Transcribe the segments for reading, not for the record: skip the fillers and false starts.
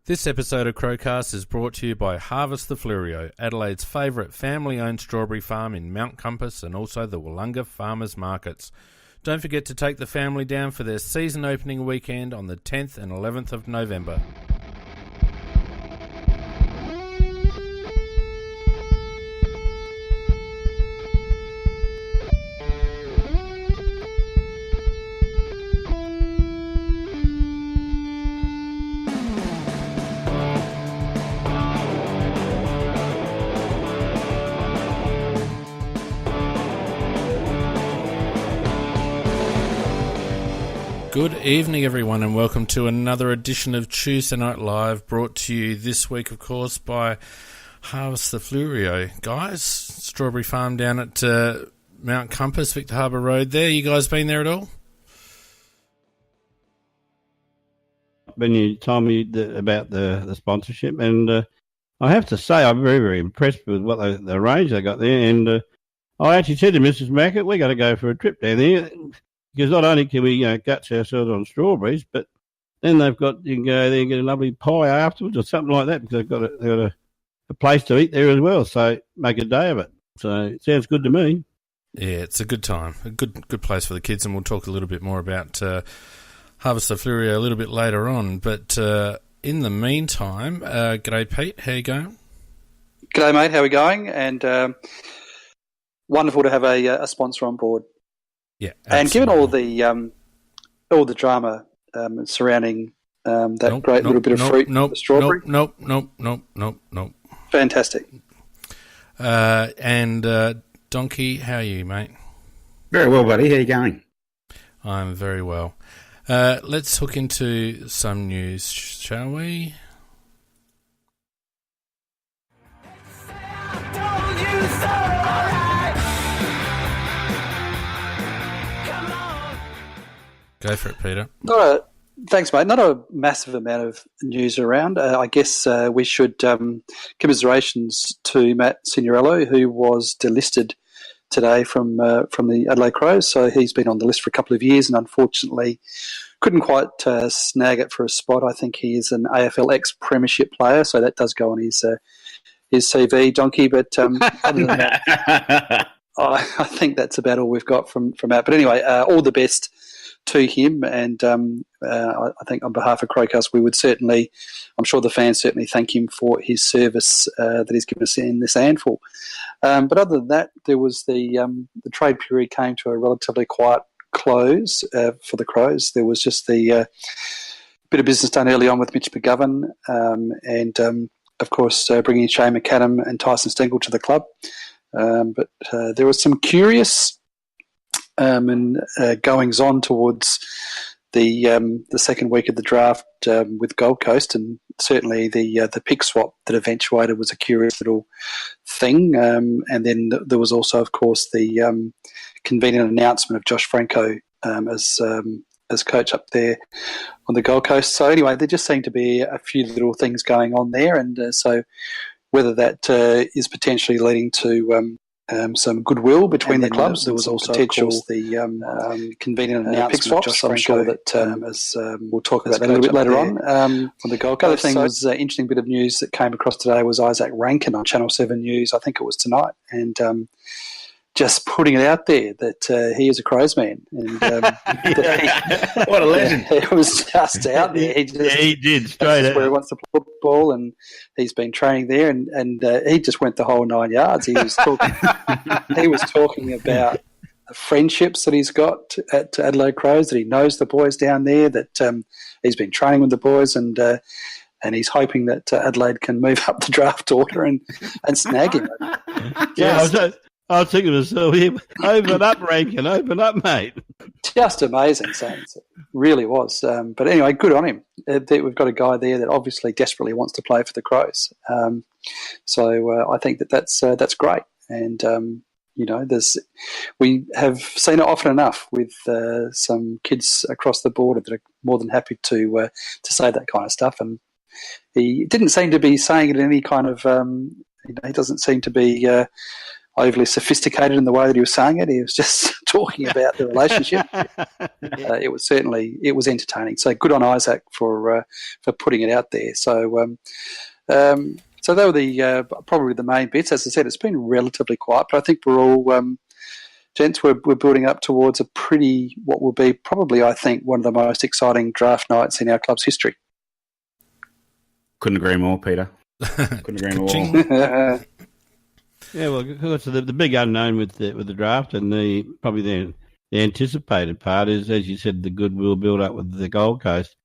This episode of CrowCCast is brought to you by Harvest the Fleurieu, Adelaide's favourite family-owned strawberry farm in Mount Compass and also the Wollonga Farmers Markets. Don't forget to take the family down for their season opening weekend on the 10th and 11th of November. Good evening, everyone, and welcome to another edition of Tuesday Night Live, brought to you this week, of course, by Harvest the Fleurieu. Guys, strawberry farm down at Mount Compass, Victor Harbour Road there. You guys been there at all? When you told me about the sponsorship, and I have to say I'm very, very impressed with what the range they got there. And I actually said to Mrs. Mackett, we're going to go for a trip down there. Because not only can we guts ourselves on strawberries, but then you can go there and get a lovely pie afterwards or something like that, because they've got a place to eat there as well. So make a day of it. So it sounds good to me. Yeah, it's a good time, a good place for the kids, and we'll talk a little bit more about Harvest the Fleurieu a little bit later on. But in the meantime, g'day Pete, how you going? G'day mate, how are we going? And wonderful to have a sponsor on board. Yeah, and given all the drama surrounding that little bit of fruit, the strawberry. Nope. Fantastic. And Donkey, how are you, mate? Very well, buddy. How are you going? I'm very well. Let's hook into some news, shall we? Go for it, Peter. Thanks, mate. Not a massive amount of news around. I guess we should commiserations to Matt Signorello, who was delisted today from the Adelaide Crows. So he's been on the list for a couple of years and unfortunately couldn't quite snag it for a spot. I think he is an AFL ex-premiership player, so that does go on his CV, Donkey. But other than that, I think that's about all we've got from Matt. But anyway, all the best to him, and I think on behalf of CrowCCast, we would certainly, I'm sure the fans certainly thank him for his service that he's given us in this handful. But other than that, there was the trade period came to a relatively quiet close for the Crows. There was just the bit of business done early on with Mitch McGovern, and of course bringing Shane McAdam and Tyson Stengel to the club. But there was some curious and goings on towards the second week of the draft with Gold Coast, and certainly the pick swap that eventuated was a curious little thing. And then there was also, of course, the convenient announcement of Josh Franco as coach up there on the Gold Coast. So anyway, there just seemed to be a few little things going on there, and so whether that is potentially leading to some goodwill between the clubs. There was also, potential, of course, the convenient announcement of Josh Franco that as we'll talk about that a little bit later on the Gold Coast. The other thing was an interesting bit of news that came across today was Isaac Rankin on Channel 7 News. I think it was tonight, and just putting it out there that he is a Crows man. And, what a legend. It was just out there. He did, straight out. Where he wants to play football, and he's been training there, and he just went the whole 9 yards. He was talking about the friendships that he's got at Adelaide Crows, that he knows the boys down there, that he's been training with the boys, and he's hoping that Adelaide can move up the draft order and snag him. I was thinking to myself, open up, Rankin, open up, mate. Just amazing, Saints. It really was. But anyway, good on him. We've got a guy there that obviously desperately wants to play for the Crows. So I think that's great. And we have seen it often enough with some kids across the border that are more than happy to say that kind of stuff. And he didn't seem to be saying it in any kind of. He doesn't seem to be overly sophisticated in the way that he was saying it. He was just talking about the relationship. It was entertaining. So good on Isaac for putting it out there. So so they were probably the main bits. As I said, it's been relatively quiet, but I think we're all gents. We're building up towards what will be probably, I think, one of the most exciting draft nights in our club's history. Couldn't agree more, Peter. Couldn't agree more. Yeah, well, that's the big unknown with the draft, and probably the anticipated part is, as you said, the goodwill build up with the Gold Coast.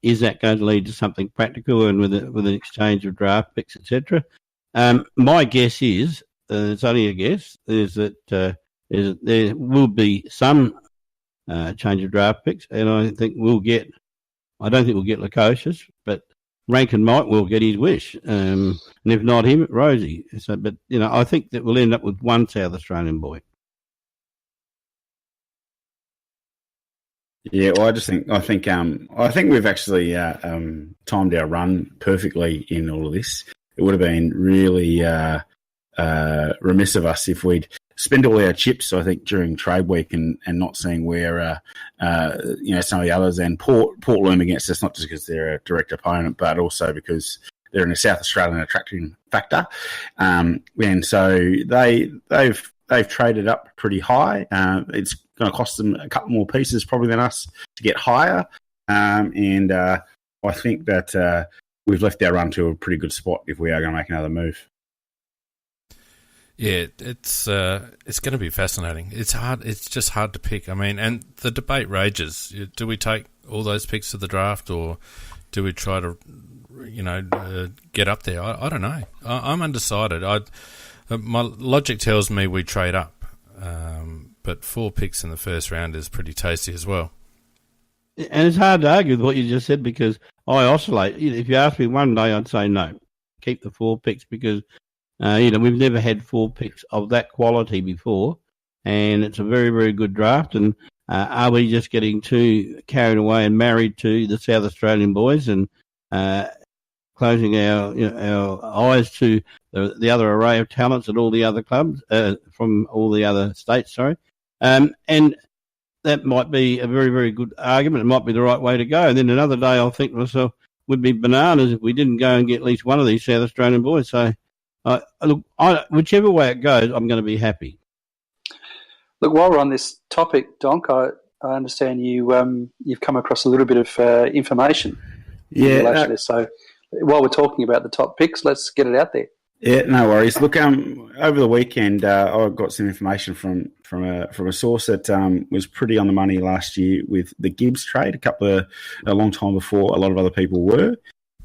Is that going to lead to something practical and with an exchange of draft picks, etc.? My guess is, it's only a guess, is that there will be some change of draft picks, and I don't think we'll get Lukosius, but Rankin might well get his wish, and if not him, Rosie. So, but I think that we'll end up with one South Australian boy. Yeah, well, I think we've actually timed our run perfectly in all of this. It would have been really remiss of us if we'd spend all our chips, I think, during trade week and not seeing where some of the others, and Port loom against us, not just because they're a direct opponent, but also because they're in a South Australian attracting factor. And so they've traded up pretty high. It's going to cost them a couple more pieces probably than us to get higher. And I think that we've left our run to a pretty good spot if we are going to make another move. Yeah, it's going to be fascinating. It's hard. It's just hard to pick. I mean, and the debate rages. Do we take all those picks to the draft, or do we try to, get up there? I don't know. I'm undecided. My logic tells me we trade up, but 4 picks in the first round is pretty tasty as well. And it's hard to argue with what you just said, because I oscillate. If you ask me one day, I'd say no, keep the 4 picks, because we've never had 4 picks of that quality before, and it's a very, very good draft. And are we just getting too carried away and married to the South Australian boys and closing our eyes to the other array of talents at all the other clubs from all the other states? And that might be a very, very good argument. It might be the right way to go. And then another day, I'll think to myself, would be bananas if we didn't go and get at least one of these South Australian boys. So. Whichever way it goes, I'm going to be happy. Look, while we're on this topic, Donk, I understand you've come across a little bit of information in relation to this. So while we're talking about the top picks, let's get it out there. Yeah, no worries. Look, over the weekend, I got some information from a source that was pretty on the money last year with the Gibbs trade. A long time before a lot of other people were.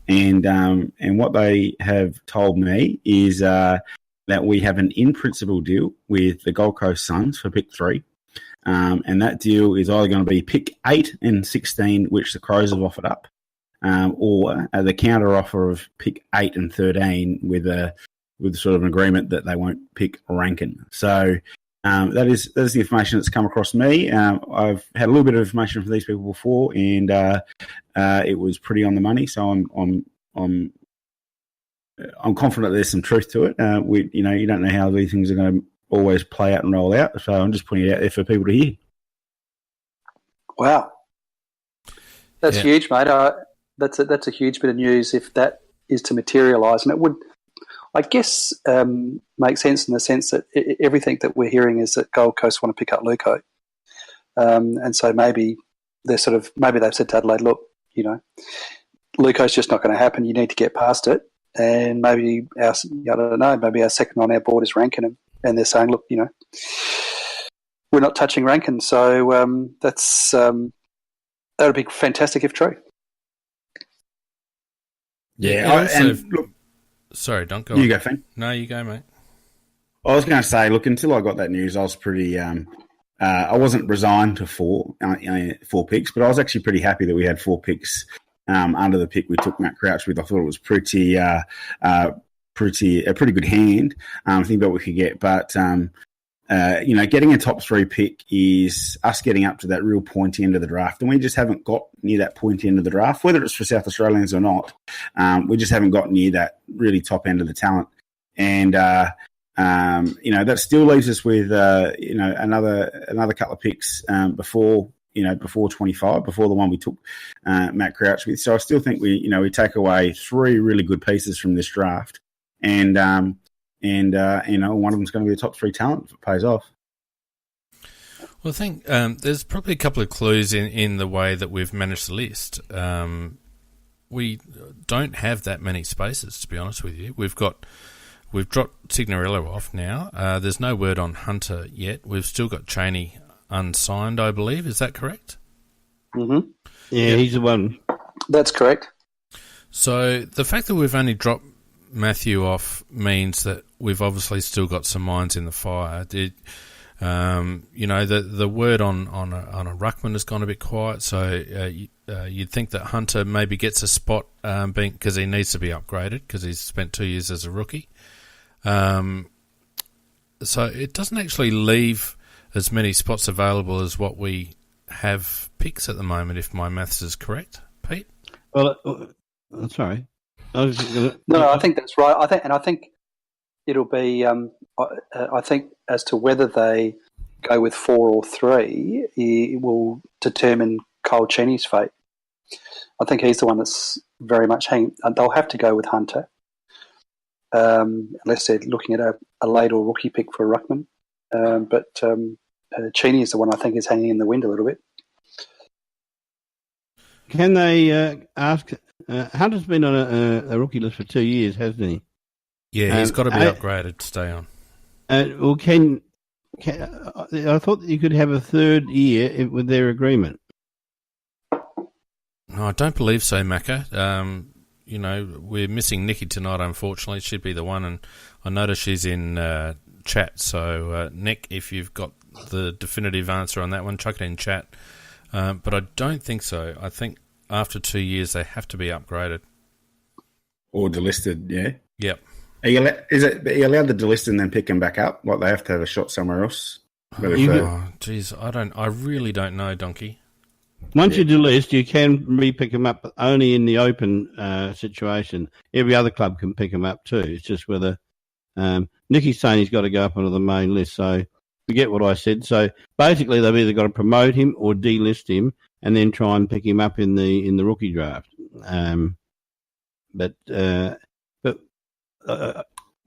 And what they have told me is that we have an in-principle deal with the Gold Coast Suns for pick 3. And that deal is either going to be pick 8 and 16, which the Crows have offered up, or the counter offer of pick 8 and 13 with sort of an agreement that they won't pick Rankin. So that is the information that's come across me. I've had a little bit of information from these people before, and it was pretty on the money. So I'm confident there's some truth to it. You don't know how these things are going to always play out and roll out. So I'm just putting it out there for people to hear. Wow, that's huge, mate. That's a huge bit of news if that is to materialise, and it would, I guess, make sense in the sense that everything that we're hearing is that Gold Coast want to pick up Luco, and so maybe they've said to Adelaide, look, Luco's just not going to happen. You need to get past it, and maybe our second on our board is Rankin, and they're saying, look, we're not touching Rankin. So that would be fantastic if true. Yeah, look. Sorry, don't go. You on. go, Finn. No, you go, mate. I was going to say, look, until I got that news, I was pretty. I wasn't resigned to 4 picks, but I was actually pretty happy that we had 4 picks under the pick we took Matt Crouch with. I thought it was a pretty good hand. I think that we could get, but getting a top 3 pick is us getting up to that real pointy end of the draft, and we just haven't got near that pointy end of the draft, whether it's for South Australians or not. We just haven't got near that really top end of the talent. And That still leaves us with another couple of picks before 25, before the one we took Matt Crouch with. So I still think we take away 3 really good pieces from this draft, and one of them's going to be a top 3 talent if it pays off. Well, I think there's probably a couple of clues in the way that we've managed the list. We don't have that many spaces, to be honest with you. We've dropped Signorello off now. There's no word on Hunter yet. We've still got Cheney unsigned, I believe. Is that correct? Mm-hmm. Yeah, he's the one. That's correct. So the fact that we've only dropped Matthew off means that we've obviously still got some irons in the fire. The word on a ruckman has gone a bit quiet, so you'd think that Hunter maybe gets a spot because he needs to be upgraded because he's spent 2 years as a rookie. So it doesn't actually leave as many spots available as what we have picks at the moment, if my maths is correct, Pete. Well, sorry. I think that's right. I think it'll be. I think as to whether they go with 4 or 3, it will determine Cole Cheney's fate. I think he's the one that's very much hanging. They'll have to go with Hunter, unless they're looking at a late or rookie pick for a ruckman. But Cheney is the one I think is hanging in the wind a little bit. Can they ask? Hunter's been on a rookie list for 2 years, hasn't he? Yeah, he's got to be upgraded to stay on. Well, I thought that you could have a 3rd year with their agreement. No, I don't believe so, Macca. We're missing Nikki tonight, unfortunately. She'd be the one, and I notice she's in chat. So, Nick, if you've got the definitive answer on that one, chuck it in chat. But I don't think so. I think after 2 years, they have to be upgraded. Or delisted, yeah? Yep. Are you allowed to delist and then pick them back up? Like they have to have a shot somewhere else? Jeez, I really don't know, Donkey. Once you delist, you can re-pick them up, but only in the open situation. Every other club can pick them up too. It's just whether Nicky's saying he's got to go up onto the main list. So forget what I said. So basically, they've either got to promote him or delist him, and then try and pick him up in the rookie draft. But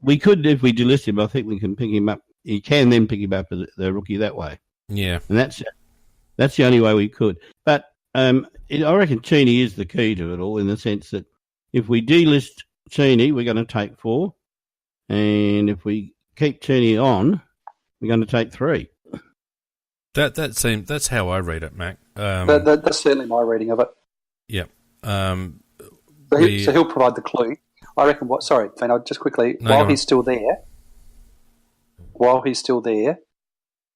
we could, if we delist him, I think we can pick him up. You can then pick him up as the rookie that way. Yeah, and that's the only way we could. But I reckon Cheney is the key to it all, in the sense that if we delist Cheney, we're going to take 4, and if we keep Cheney on, we're going to take 3. That's how I read it, Mac. That's certainly my reading of it. Yep. So he'll provide the clue. I reckon. Sorry, Finn. Just quickly. While he's still there,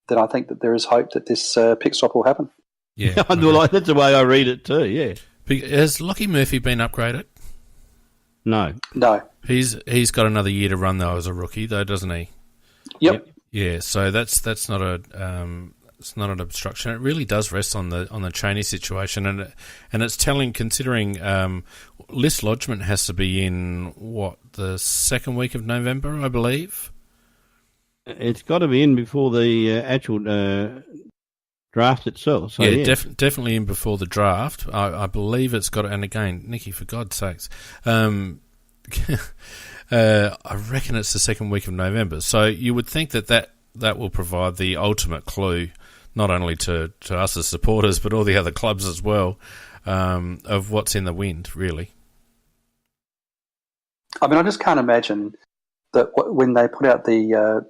then I think that there is hope that this pick swap will happen. Yeah, well, that's the way I read it too. Yeah. Has Lockie Murphy been upgraded? No. He's got another year to run though as a rookie, though, doesn't he? Yep. Yeah. So that's not it's not an obstruction. It really does rest on the Cheney situation, and it's telling, considering list lodgement has to be in the 2nd week of November, I believe. It's got to be in before the actual draft itself. So, yeah. Definitely in before the draft. I believe it's got. And again, Nicky, for God's sakes, I reckon it's the 2nd week of November. So you would think that will provide the ultimate clue, not only to us as supporters, but all the other clubs as well, of what's in the wind, really. I mean, I just can't imagine that when they put out the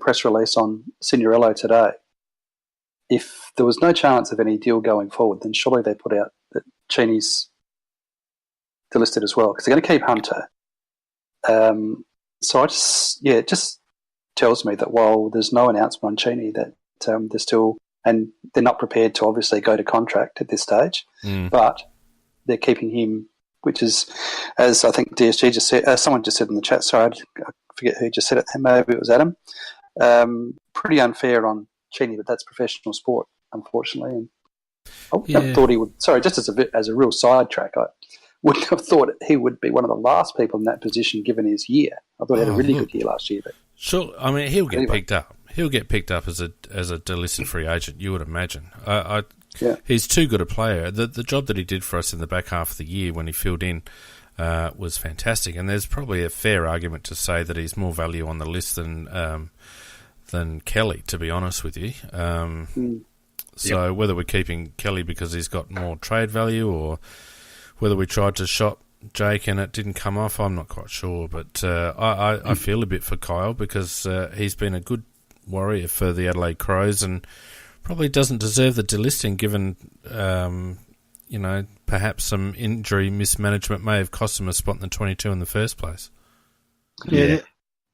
press release on Signorello today, if there was no chance of any deal going forward, then surely they put out that Cheney's delisted as well, because they're going to keep Hunter. So it just tells me that while there's no announcement on Cheney, that they're still, and they're not prepared to obviously go to contract at this stage, but they're keeping him, which is, as I think DSG just said, someone just said in the chat, sorry, I forget who just said it, maybe it was Adam, pretty unfair on Cheney, but that's professional sport, unfortunately. And I wouldn't have thought he would, sorry, just as a real sidetrack, I wouldn't have thought he would be one of the last people in that position given his year. I thought he had a really good year last year. But Sure, I mean he'll get picked up. He'll get picked up as a delisted free agent. You would imagine. He's too good a player. The job that he did for us in the back half of the year when he filled in was fantastic. And there's probably a fair argument to say that he's more value on the list than Kelly. To be honest with you. So whether we're keeping Kelly because he's got more trade value, or whether we tried to shop Jake and it didn't come off, I'm not quite sure. But I feel a bit for Kyle because he's been a good warrior for the Adelaide Crows and probably doesn't deserve the delisting given, perhaps some injury mismanagement may have cost him a spot in the 22 in the first place. Yeah.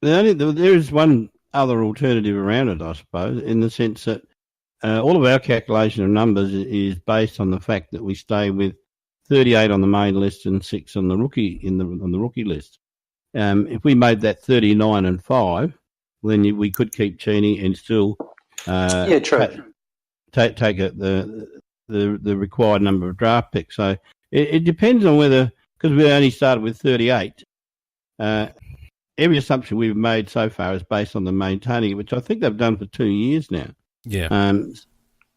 There is one other alternative around it, I suppose, in the sense that all of our calculation of numbers is based on the fact that we stay with 38 on the main list and 6 on the rookie on the rookie list. If we made that 39 and 5, then we could keep Cheney and still true. take the required number of draft picks. So it depends on whether, because we only started with 38. Every assumption we've made so far is based on them maintaining it, which I think they've done for 2 years now. Yeah.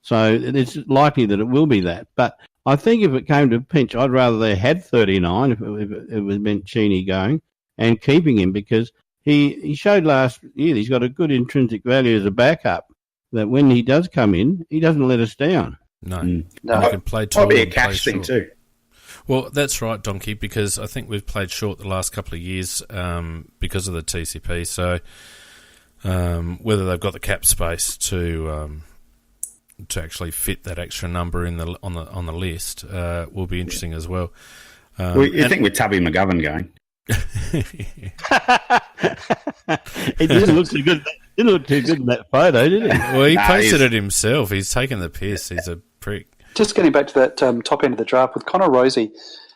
So it's likely that it will be that. But I think if it came to a pinch, I'd rather they had 39 if it was meant Cheney going and keeping him, because he showed last year he's got a good intrinsic value as a backup, that when he does come in, he doesn't let us down. No. No. He can play tall. Might be a and play cash thing short. too. Well, that's right, Donkey, because I think we've played short the last couple of years because of the TCP. So whether they've got the cap space to actually fit that extra number in on the list will be interesting as well. You think with Tubby McGovern going? It didn't look too good. Didn't look too good in that photo, did it? Well, he posted it himself. He's taken the piss. He's a prick. Just getting back to that top end of the draft with Connor Rosie,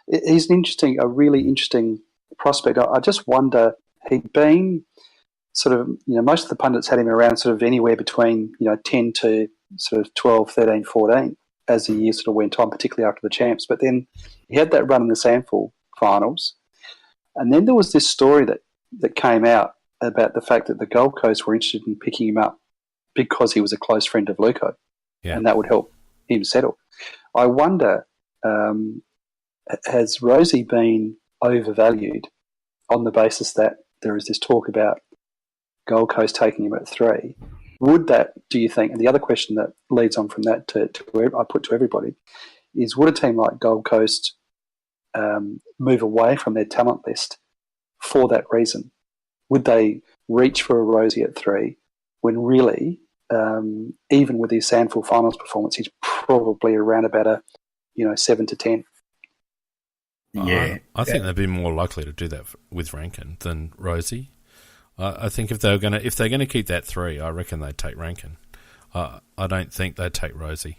he's a really interesting prospect. I just wonder, he'd been sort of, most of the pundits had him around sort of anywhere between, 10 to sort of 12, 13, 14 as the year sort of went on, particularly after the champs. But then he had that run in the Sandful finals. And then there was this story that came out about the fact that the Gold Coast were interested in picking him up because he was a close friend of Luco, and that would help him settle. I wonder, has Rosie been overvalued on the basis that there is this talk about Gold Coast taking him at 3? Would that, do you think, and the other question that leads on from that I put to everybody, is would a team like Gold Coast move away from their talent list for that reason? Would they reach for a Rosie at 3 when really, even with his Sandful finals performance, he's probably around about a 7 to 10? Yeah, I think they'd be more likely to do that with Rankin than Rosie. I think if they're going to keep that 3, I reckon they'd take Rankin. I don't think they'd take Rosie.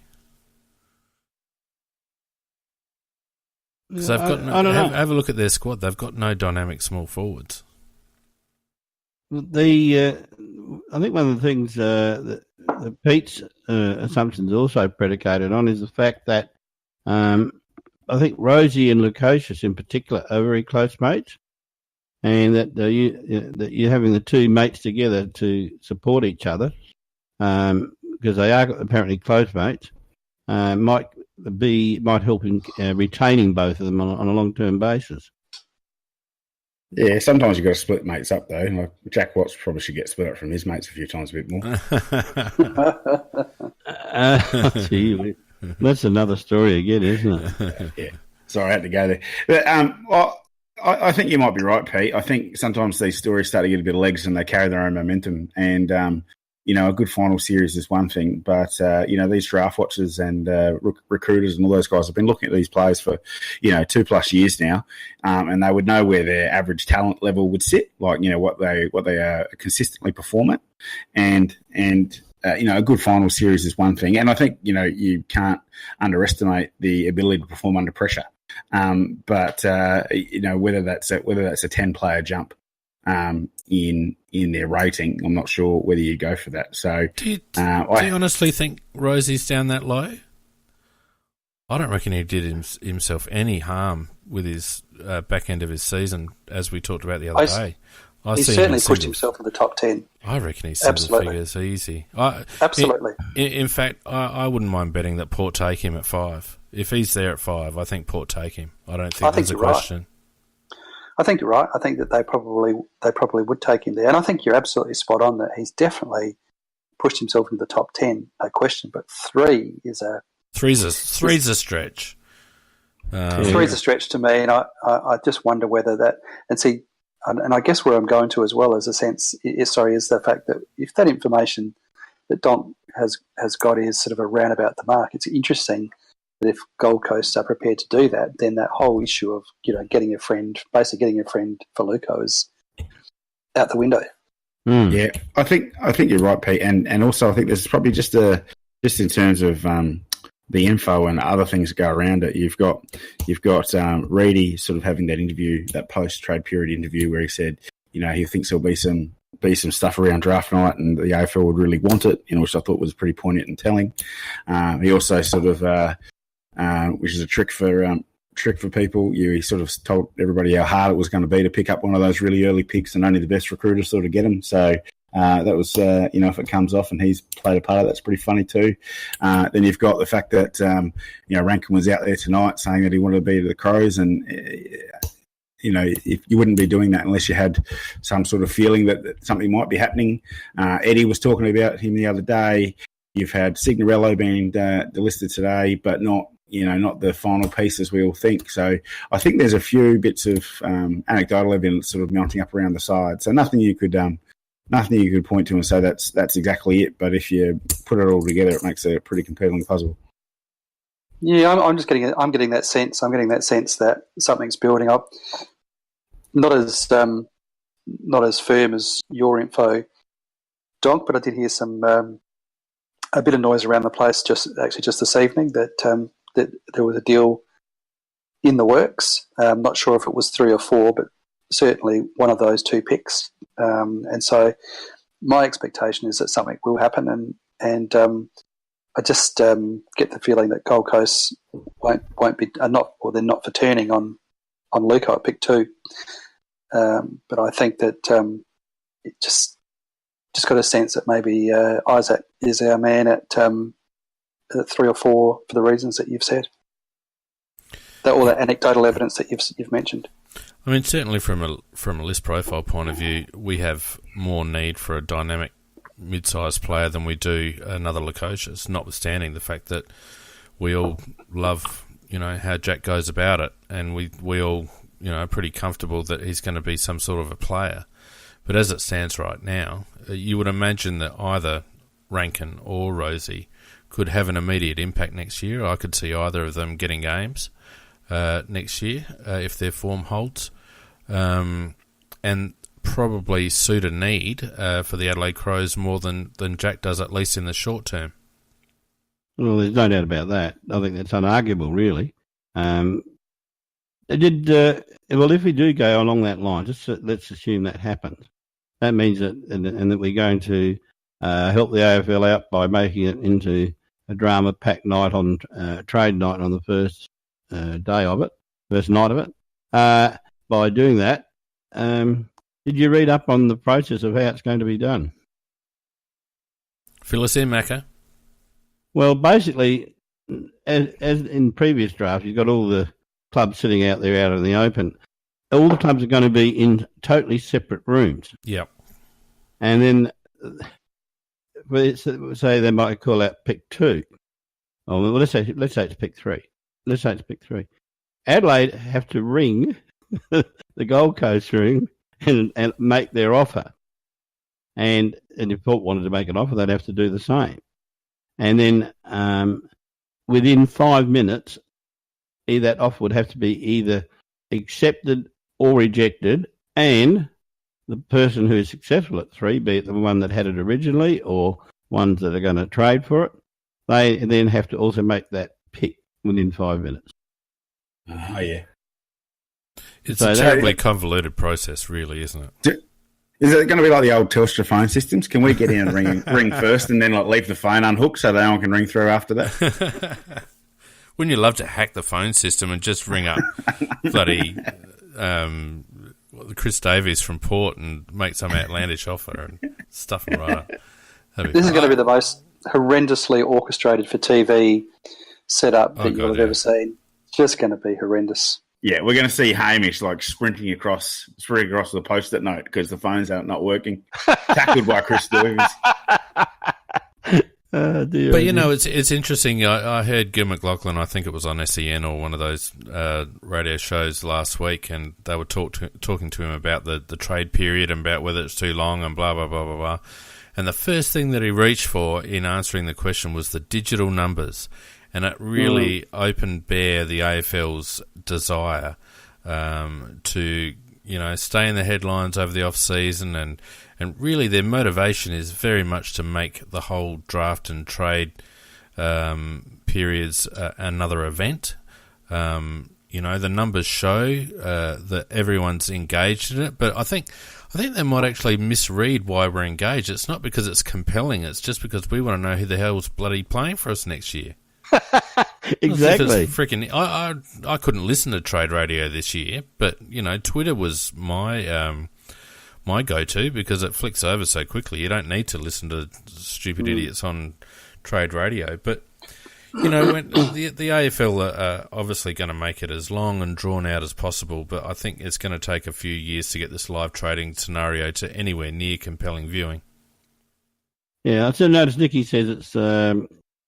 Because they've got have a look at their squad. They've got no dynamic small forwards. I think one of the things that Pete's assumptions also predicated on is the fact that I think Rosie and Lukosius in particular are very close mates, and that you're having the two mates together to support each other because they are apparently close mates might help in retaining both of them on a long-term basis. Yeah, sometimes you've got to split mates up, though. Like Jack Watts probably should get split up from his mates a few times a bit more. Gee, that's another story again, isn't it? Yeah. Sorry, I had to go there. But I think you might be right, Pete. I think sometimes these stories start to get a bit of legs and they carry their own momentum. And, a good final series is one thing. But, these draft watchers and recruiters and all those guys have been looking at these players for, 2+ years now. And they would know where their average talent level would sit, like, what they consistently perform at. And a good final series is one thing. And I think, you can't underestimate the ability to perform under pressure. But whether that's a 10-player jump in their rating, I'm not sure whether you go for that. So, do you honestly think Rosie's down that low? I don't reckon he did himself any harm with his back end of his season, as we talked about the other day. He's certainly pushed himself in the top 10. I reckon he's single figures easy. Absolutely. In fact, I wouldn't mind betting that Port take him at 5. If he's there at 5, I think Port take him. I don't think there's a question. Right. I think you're right. I think that they probably would take him there. And I think you're absolutely spot on that he's definitely pushed himself into the top 10, no question. But 3 is a... Three's a stretch. 3's a stretch to me, and I just wonder whether that... And I guess where I'm going to as well is the fact that if that information that Don has got is sort of around about the mark, it's interesting that if Gold Coast are prepared to do that, then that whole issue of getting a friend for Luco is out the window. Yeah, I think you're right, Pete, and also I think there's probably just in terms of the info and other things that go around it. You've got Reedy sort of having that interview, that post trade period interview, where he said, he thinks there'll be some stuff around draft night, and the AFL would really want it, which I thought was pretty poignant and telling. He also sort of, which is a trick for people. He sort of told everybody how hard it was going to be to pick up one of those really early picks, and only the best recruiters sort of get them. So. That was, if it comes off and he's played a part of it, that's pretty funny too. Then you've got the fact that, Rankin was out there tonight saying that he wanted to be to the Crows, and, if you wouldn't be doing that unless you had some sort of feeling that something might be happening. Eddie was talking about him the other day. You've had Signorello being delisted today, but not the final piece as we all think. So I think there's a few bits of anecdotal evidence sort of mounting up around the side. So nothing you could point to and say that's exactly it. But if you put it all together, it makes a pretty compelling puzzle. Yeah, I'm getting that sense. I'm getting that sense that something's building up. Not as firm as your info, Donk, but I did hear some a bit of noise around the place just this evening that there was a deal in the works. I'm not sure if it was 3 or 4, but certainly one of those 2 picks. And so my expectation is that something will happen, and I just get the feeling that Gold Coast won't be they're not for turning on Luco at pick 2. But I think that it just got a sense that maybe Isaac is our man at 3 or 4 for the reasons that you've said. All that anecdotal evidence that you've mentioned. I mean, certainly from a list profile point of view, we have more need for a dynamic mid-sized player than we do another Lukosius, notwithstanding the fact that we all love, how Jack goes about it, and we all, are pretty comfortable that he's going to be some sort of a player. But as it stands right now, you would imagine that either Rankin or Rosie could have an immediate impact next year. I could see either of them getting games next year if their form holds. And probably suit a need for the Adelaide Crows more than Jack does, at least in the short term. Well, there's no doubt about that. I think that's unarguable, really. If we do go along that line, let's assume that happens. That means that that we're going to help the AFL out by making it into a drama-packed night on trade night on the first night of it. By doing that, did you read up on the process of how it's going to be done? Fill us in, Macca. Well, basically, as in previous drafts, you've got all the clubs sitting out there out in the open. All the clubs are going to be in totally separate rooms. Yep. And then, say they might call out pick 2. Oh, well, let's say it's pick 3. Adelaide have to ring the Gold Coast ring and make their offer. And if Port wanted to make an offer, they'd have to do the same. And then within 5 minutes, that offer would have to be either accepted or rejected, and the person who is successful at 3, be it the one that had it originally or ones that are going to trade for it, they then have to also make that pick within 5 minutes. Oh, yeah. It's a terribly convoluted process, really, isn't it? Is it going to be like the old Telstra phone systems? Can we get in and ring first and then leave the phone unhooked so no one can ring through after that? Wouldn't you love to hack the phone system and just ring up bloody Chris Davies from Port and make some outlandish offer and stuff him right up. This is going to be the most horrendously orchestrated for TV setup that you'll have ever seen. It's just going to be horrendous. Yeah, we're going to see Hamish like sprinting across the post-it note because the phones are not working. Tackled by Chris Davies. Oh, dear, but, it's interesting. I heard Gil McLaughlin, I think it was on SEN or one of those radio shows last week, and they were talking to him about the trade period and about whether it's too long and blah, blah, blah, blah, blah. And the first thing that he reached for in answering the question was the digital numbers. And it really opened bare the AFL's desire to, stay in the headlines over the off-season. And really their motivation is very much to make the whole draft and trade periods another event. The numbers show that everyone's engaged in it. But I think they might actually misread why we're engaged. It's not because it's compelling. It's just because we want to know who the hell's bloody playing for us next year. Exactly. Freaking, I couldn't listen to trade radio this year, but Twitter was my my go-to because it flicks over so quickly. You don't need to listen to stupid idiots on trade radio. But when the AFL are obviously going to make it as long and drawn out as possible, but I think it's going to take a few years to get this live trading scenario to anywhere near compelling viewing. Yeah, I still noticed Nicky says it's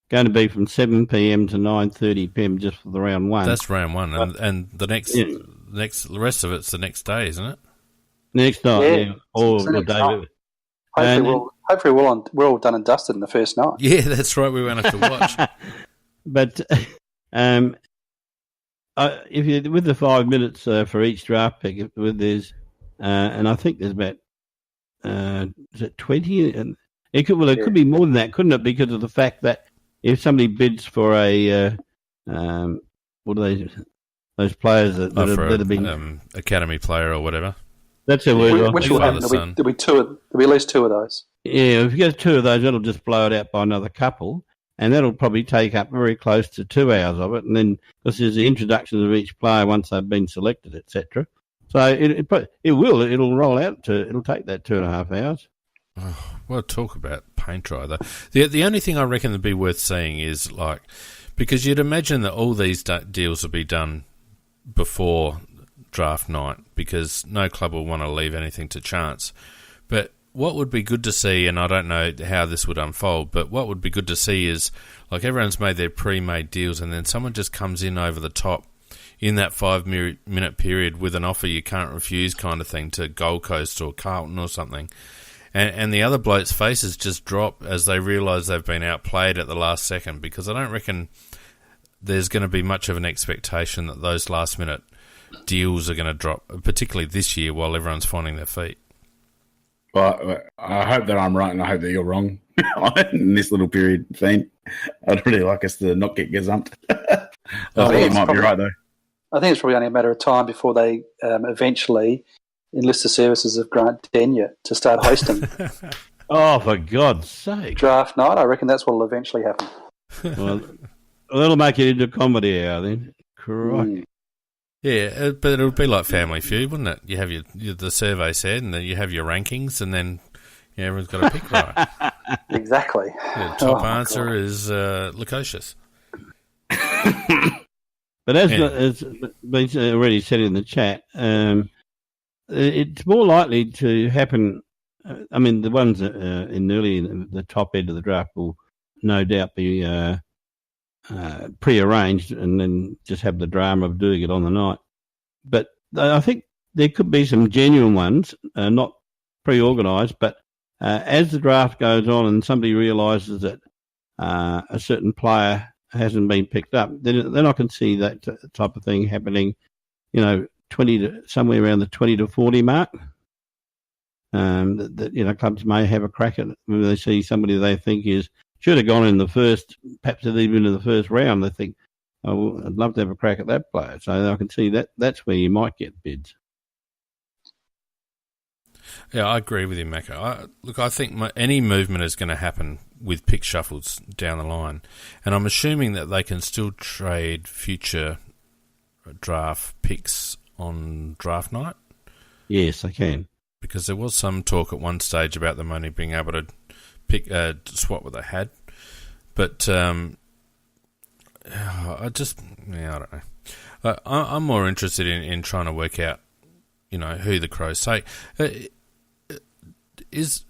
going to be from 7 p.m. to 9:30 p.m. just for the round one. That's round one, and the the rest of it's the next day, isn't it? Next night, or the day. Hopefully, we're all done and dusted in the first night. Yeah, that's right. We won't have to watch. But if you with the 5 minutes for each draft pick, there's and I think there's about is it 20? And it could be more than that, couldn't it? Because of the fact that if somebody bids for a what are they? Those players that have been academy player or whatever. That's a word. Which will happen. There'll be at least two of those. Yeah, if you get two of those, that'll just blow it out by another couple, and that'll probably take up very close to 2 hours of it. And then because there's the introduction of each player once they've been selected, etc. So it'll roll out it'll take that 2.5 hours. Oh, well, talk about paint dry though. The only thing I reckon would be worth seeing is because you'd imagine that all these deals will be done before draft night because no club will want to leave anything to chance. But what would be good to see, and I don't know how this would unfold, but what would be good to see is everyone's made their pre-made deals and then someone just comes in over the top in that 5-minute period with an offer you can't refuse kind of thing to Gold Coast or Carlton or something. And the other blokes' faces just drop as they realise they've been outplayed at the last second because I don't reckon there's going to be much of an expectation that those last-minute deals are going to drop, particularly this year while everyone's finding their feet. Well, I hope that I'm right and I hope that you're wrong in this little period thing. I'd really like us to not get gazumped. I think you might be right, though. I think it's probably only a matter of time before they eventually enlist the services of Grant Denyer to start hosting. Oh, for God's sake. Draft night, I reckon that's what will eventually happen. Well, that'll make it into comedy hour then. Correct. Yeah, but it'll be like Family Feud, wouldn't it? You have the survey said, and then you have your rankings, and then everyone's got to pick right. Exactly. The top answer is Lukosius. But as been already said in the chat, it's more likely to happen. I mean, the ones in the top end of the draft will no doubt be pre-arranged and then just have the drama of doing it on the night. But I think there could be some genuine ones, not pre-organised, but as the draft goes on and somebody realises that a certain player hasn't been picked up, then I can see that type of thing happening, somewhere around the 20 to 40 mark. That clubs may have a crack at it when they see somebody they think should have gone in the first, perhaps even in the first round. They think, oh, I'd love to have a crack at that player. So I can see that's where you might get bids. Yeah, I agree with you, Macca. I think any movement is going to happen with pick shuffles down the line. And I'm assuming that they can still trade future draft picks on draft night. Yes, they can. Because there was some talk at one stage about them only being able to pick swap what they had, but I don't know. I'm more interested in trying to work out, who the Crows take. Is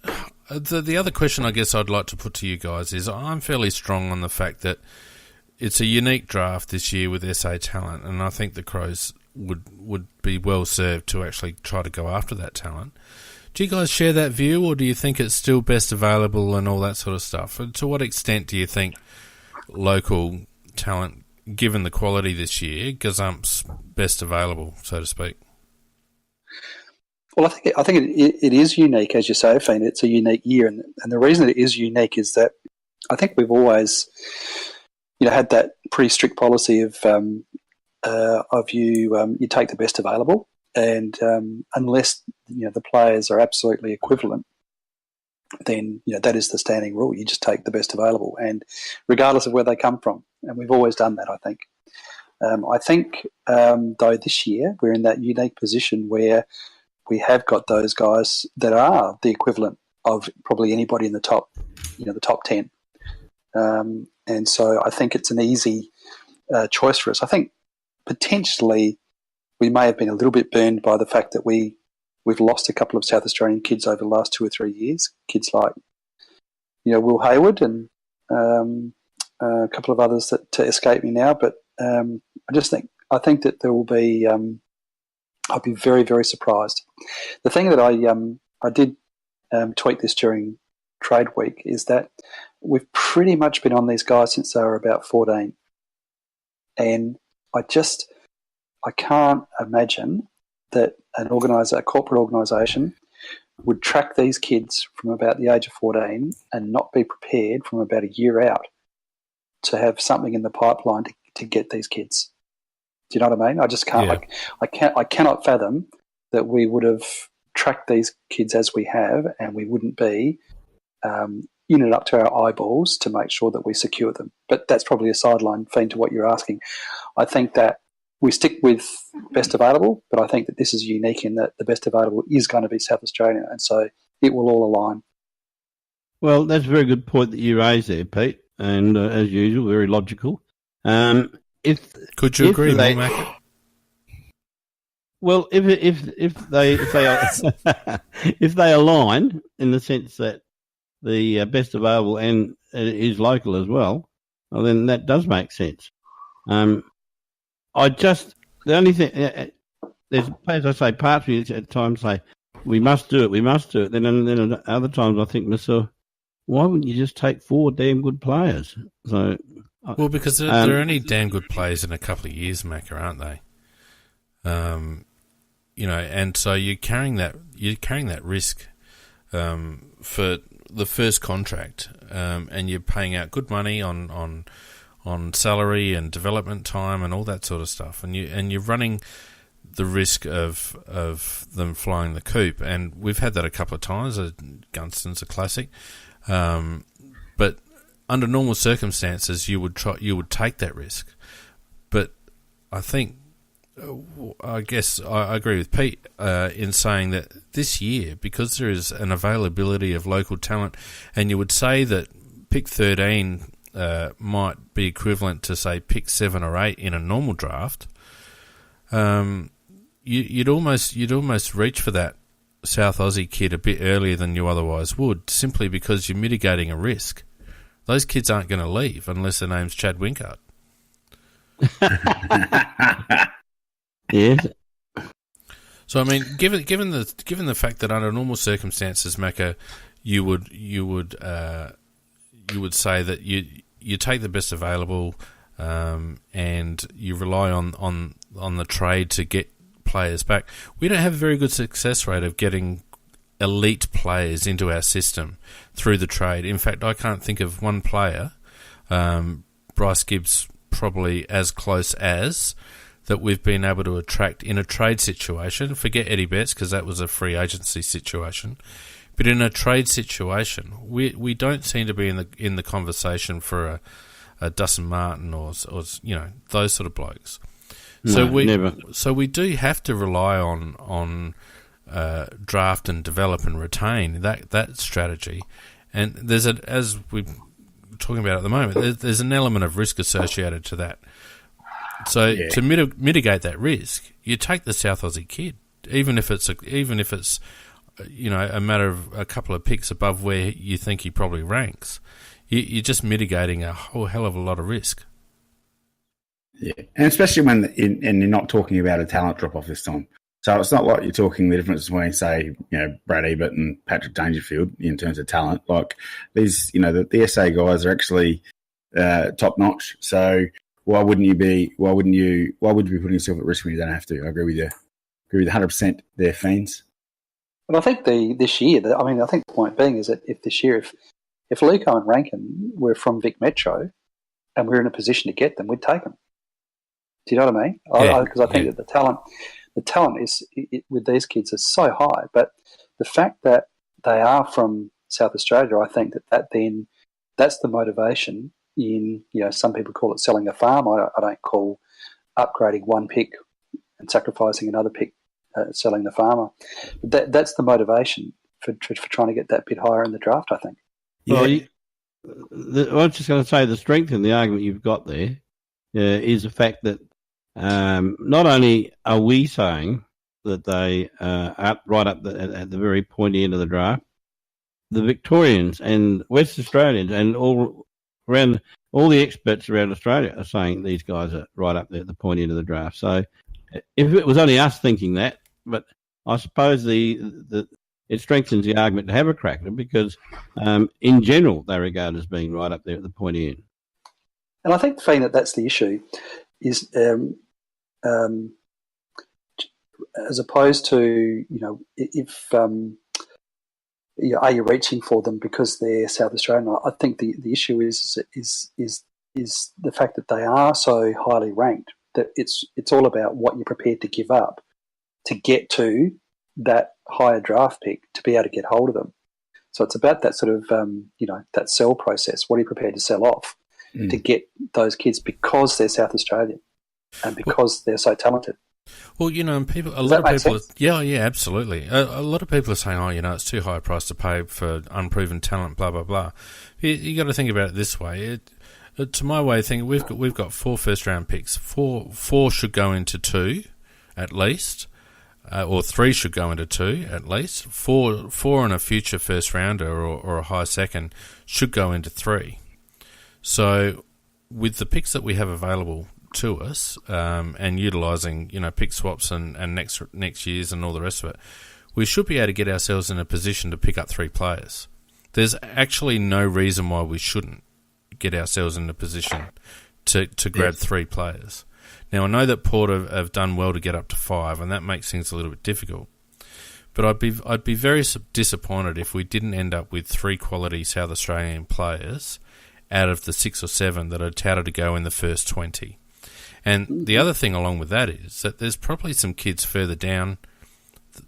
the other question I guess I'd like to put to you guys is I'm fairly strong on the fact that it's a unique draft this year with SA talent, and I think the Crows would be well served to actually try to go after that talent. Do you guys share that view, or do you think it's still best available and all that sort of stuff? And to what extent do you think local talent, given the quality this year, gazumps best available, so to speak? Well, I think it is unique, as you say, Finn. It's a unique year, and the reason it is unique is that I think we've always, had that pretty strict policy of you take the best available, and unless the players are absolutely equivalent, then that is the standing rule. You just take the best available, and regardless of where they come from, and we've always done that. I think though this year we're in that unique position where we have got those guys that are the equivalent of probably anybody in the top, the top 10, and so I think it's an easy choice for us. I think potentially we may have been a little bit burned by the fact that we've lost a couple of South Australian kids over the last 2 or 3 years. Kids like, Will Hayward and a couple of others that escape me now. But I think that there will be. I'd be very, very surprised. The thing that I did tweet this during trade week is that we've pretty much been on these guys since they were about 14, and I can't imagine that a corporate organisation would track these kids from about the age of 14 and not be prepared from about a year out to have something in the pipeline to get these kids. Do you know what I mean? I just can't. Yeah. I cannot fathom that we would have tracked these kids as we have, and we wouldn't be in it up to our eyeballs to make sure that we secure them. But that's probably a sideline feed to what you're asking. I think that we stick with best available, but I think that this is unique in that the best available is going to be South Australia, and so it will all align. Well, that's a very good point that you raised there, Pete, and as usual, very logical. Could you agree, Mac? Well, if they if they align in the sense that the best available and is local as well then that does make sense. The only thing there's, as I say, parts of me at times say we must do it. Then other times I think to myself, why wouldn't you just take 4 damn good players? So. Well, because there are only damn good players in a couple of years, Macca, aren't they? And so you're carrying that risk for the first contract, and you're paying out good money on salary and development time and all that sort of stuff, and you're running the risk of them flying the coop, and we've had that a couple of times. Gunston's a classic, but under normal circumstances, you would take that risk. But I guess I agree with Pete in saying that this year, because there is an availability of local talent, and you would say that pick 13 might be equivalent to, say, pick 7 or 8 in a normal draft, you'd almost reach for that South Aussie kid a bit earlier than you otherwise would, simply because you're mitigating a risk. Those kids aren't going to leave unless their name's Chad Winkart. Yes. So I mean, given the fact that under normal circumstances, Macca, you would say that you take the best available, and you rely on the trade to get players back. We don't have a very good success rate of getting elite players into our system through the trade. In fact, I can't think of one player, Bryce Gibbs probably as close as, that we've been able to attract in a trade situation. Forget Eddie Betts, because that was a free agency situation. But in a trade situation, we don't seem to be in the conversation for a Dustin Martin or those sort of blokes. No, never. So we do have to rely on draft and develop and retain that strategy. And there's as we're talking about at the moment, there's an element of risk associated to that. So to mitigate that risk, you take the South Aussie kid, even if it's a matter of a couple of picks above where you think he probably ranks. You're just mitigating a whole hell of a lot of risk. Yeah, and especially when you're not talking about a talent drop off this time. So it's not like you're talking the difference between, say, Brad Ebert and Patrick Dangerfield in terms of talent. Like these, the SA guys are actually top notch. So why would you be putting yourself at risk when you don't have to? I agree with you. 100%. They're fiends. But I think this year, I think the point being is that if this year, if Luco and Rankin were from Vic Metro and we're in a position to get them, we'd take them. Do you know what I mean? Because I think that the talent is with these kids is so high, but the fact that they are from South Australia, I think that's the motivation in, some people call it selling a farm. I don't call upgrading one pick and sacrificing another pick selling the farmer. But that's the motivation for trying to get that bit higher in the draft, I think. Well, I was just going to say the strength in the argument you've got there is the fact that not only are we saying that they are right up at the very pointy end of the draft, the Victorians and West Australians and all the experts around Australia are saying these guys are right up there at the pointy end of the draft. So if it was only us thinking that, but I suppose it strengthens the argument to have a crack at them because in general they're regarded as being right up there at the pointy end. And I think the thing that's the issue is as opposed to, if are you reaching for them because they're South Australian? I think the issue is the fact that they are so highly ranked that it's all about what you're prepared to give up to get to that higher draft pick to be able to get hold of them. So it's about that sort of that sell process. What are you prepared to sell off to get those kids because they're South Australian and because they're so talented? Well, a lot of people, absolutely. A lot of people are saying, it's too high a price to pay for unproven talent, blah blah blah. You got to think about it this way. To my way of thinking, we've got 4 first round picks. Four should go into 2, at least, or 3 should go into 2, at least. Four and a future first rounder or a high second should go into 3. So, with the picks that we have available to us, and utilising pick swaps and next year's and all the rest of it, we should be able to get ourselves in a position to pick up 3 players. There's actually no reason why we shouldn't get ourselves in a position to grab 3 players. Now I know that Port have done well to get up to 5, and that makes things a little bit difficult. But I'd be very disappointed if we didn't end up with 3 quality South Australian players out of the 6 or 7 that are touted to go in the first 20. And the other thing along with that is that there's probably some kids further down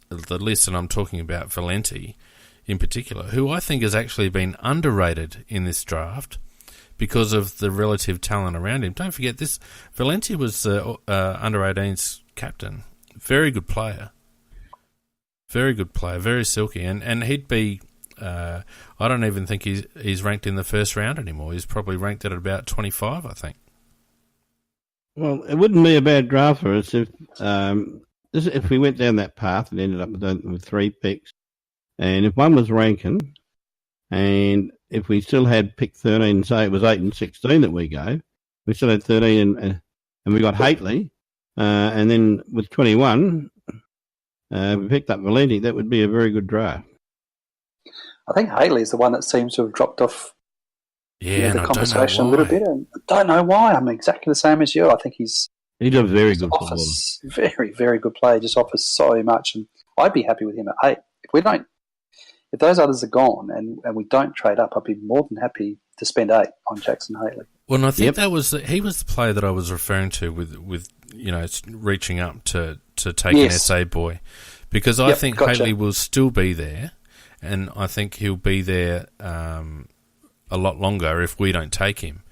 the list, and I'm talking about Valenti in particular, who I think has actually been underrated in this draft because of the relative talent around him. Don't forget this, Valenti was the under-18s captain. Very good player. Very good player, very silky. And he'd be, I don't even think he's ranked in the first round anymore. He's probably ranked at about 25, I think. Well, it wouldn't be a bad draft for us if we went down that path and ended up with 3 picks. And if one was Rankin, and if we still had pick 13, say it was 8 and 16 that we go, we still had 13 and we got Haitley, and then with 21, we picked up Valenti, that would be a very good draft. I think Haitley is the one that seems to have dropped off the conversation a little bit. And I don't know why. I'm exactly the same as you. I think he's a very good player. Very, very good player. Just offers so much, and I'd be happy with him at 8. If those others are gone and we don't trade up, I'd be more than happy to spend 8 on Jackson Haitley. Well, and I think he was the player that I was referring to with reaching up to take an SA boy, because I think Haitley will still be there, and I think he'll be there a lot longer if we don't take him.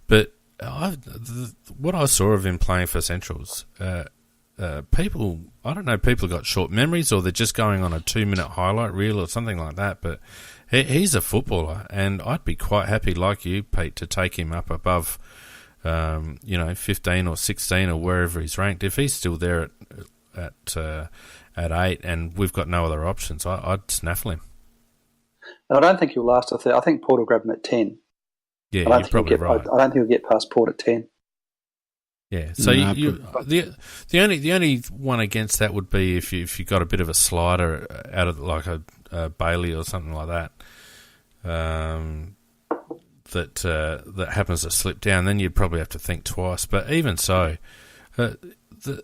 But what I saw of him playing for Centrals people, I don't know, people have got short memories or they're just going on a 2-minute highlight reel or something like that, but he's a footballer, and I'd be quite happy, like you, Pete, to take him up above, 15 or 16 or wherever he's ranked. If he's still there at 8 and we've got no other options, I'd snaffle him. And I don't think he'll last. I think Port will grab him at 10. Yeah, you're probably right. I don't think he'll get past Port at 10. Yeah, so the only one against that would be if you got a bit of a slider out of like a Bailey or something like that, that happens to slip down. Then you'd probably have to think twice. But even so, the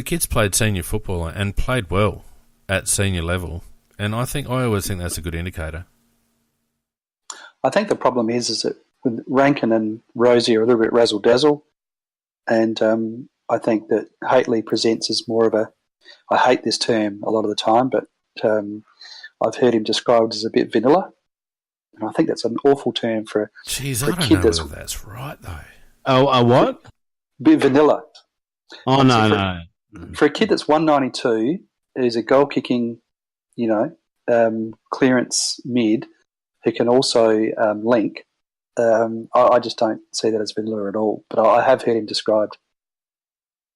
kids played senior football and played well at senior level, and I always think that's a good indicator. I think the problem is that with Rankin and Rosie are a little bit razzle dazzle. And I think that Haitley presents as more of I hate this term a lot of the time, but I've heard him described as a bit vanilla. And I think that's an awful term for a Jeez, I kid don't know whether that's right, though. Oh, a what? Bit vanilla. Oh, no. For a kid that's 192, who's a goal-kicking, clearance mid, who can also link, I just don't see that as vanilla at all. But I have heard him described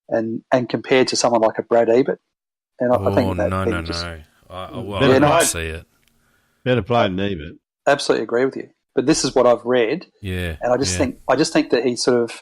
and compared to someone like a Brad Ebert. And I think that no. I don't see it. Better play than Ebert. Absolutely agree with you. But this is what I've read. Yeah. And I just think that he sort of,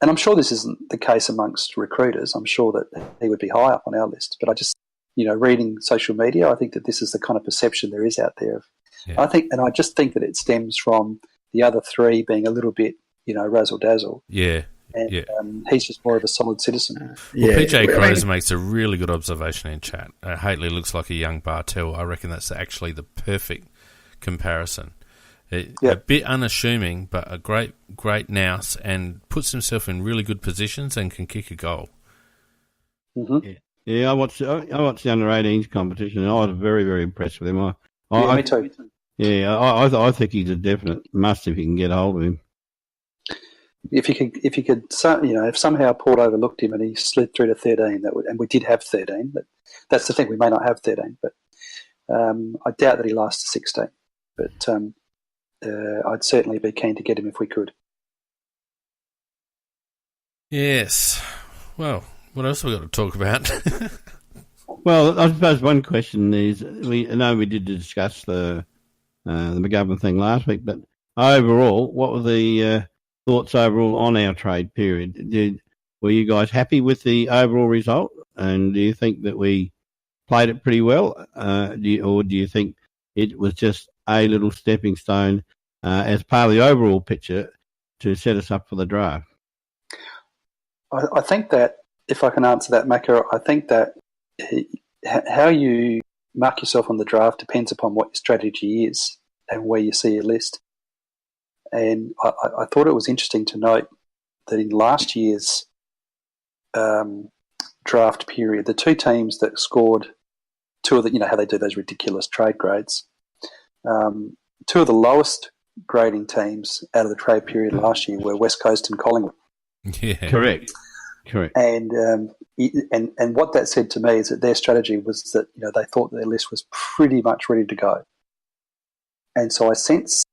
and I'm sure this isn't the case amongst recruiters. I'm sure that he would be high up on our list. But I just, reading social media, I think that this is the kind of perception there is out there. Yeah. I just think that it stems from the other three being a little bit, razzle dazzle. Yeah. And he's just more of a solid citizen. Well, PJ Crows makes a really good observation in chat. Haitley looks like a young Bartel. I reckon that's actually the perfect comparison. A bit unassuming, but a great nous, and puts himself in really good positions and can kick a goal. Mm-hmm. Yeah, I watched the under-18s competition, and I was very, very impressed with him. Me too. Yeah, I think he's a definite must if you can get hold of him. If somehow Port overlooked him and he slid through to 13, and we did have 13. That's the thing, we may not have 13, but I doubt that he lasts to 16. But I'd certainly be keen to get him if we could. Yes. Well, what else have we got to talk about? Well, I suppose one question is, we did discuss the McGovern thing last week, but overall, what were the thoughts overall on our trade period? Were you guys happy with the overall result? And do you think that we played it pretty well? Or do you think it was just a little stepping stone as part of the overall picture to set us up for the draft? I think that, if I can answer that, Macca, I think that how you mark yourself on the draft depends upon what your strategy is and where you see your list. And I thought it was interesting to note that in last year's draft period, the two teams that scored two of the, how they do those ridiculous trade grades, two of the lowest grading teams out of the trade period last year were West Coast and Collingwood. Yeah, correct. And what that said to me is that their strategy was that they thought their list was pretty much ready to go. And so I sense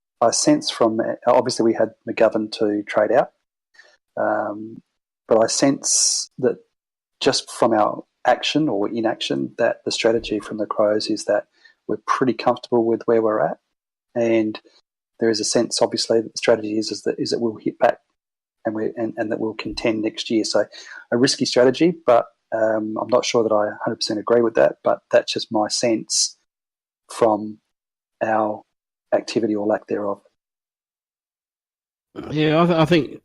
from, obviously we had McGovern to trade out, but I sense that just from our action or inaction, that the strategy from the Crows is that we're pretty comfortable with where we're at, and there is a sense, obviously, that the strategy is that we'll hit back and that we'll contend next year. So a risky strategy, but I'm not sure that I 100% agree with that, but that's just my sense from our activity or lack thereof. Yeah, I think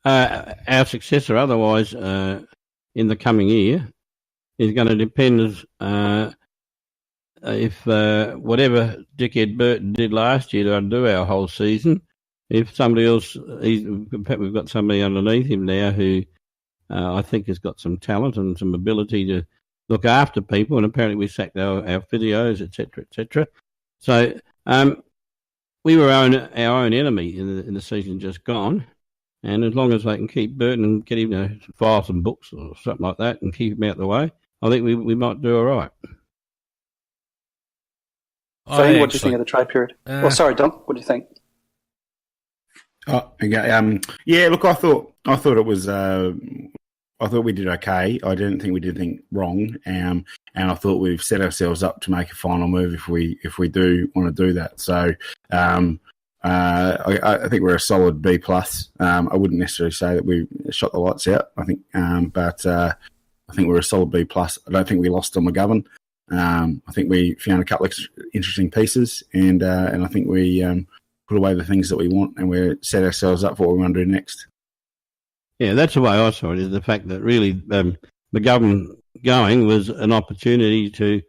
our success or otherwise in the coming year is going to depend if whatever Dickhead Burton did last year to undo our whole season, if somebody else, we've got somebody underneath him now who I think has got some talent and some ability to look after people, and apparently we sacked our physios, etc., etc. So we were our own enemy in the season just gone, And as long as they can keep Burton and get him to file some books or something like that and keep him out of the way, I think we might do all right. Fane, what do you think of the trade period? Sorry, Don, what do you think? Yeah, look, I thought it was. I thought we did okay. I didn't think we did anything wrong, and I thought we've set ourselves up to make a final move if we do want to do that. So I think we're a solid B plus. I wouldn't necessarily say that we shot the lights out. I think, but I think we're a solid B plus. I don't think we lost on McGovern. I think we found a couple of interesting pieces, and I think we put away the things that we want, and we set ourselves up for what we want to do next. Yeah, that's the way I saw it, is the fact that really McGovern going was an opportunity to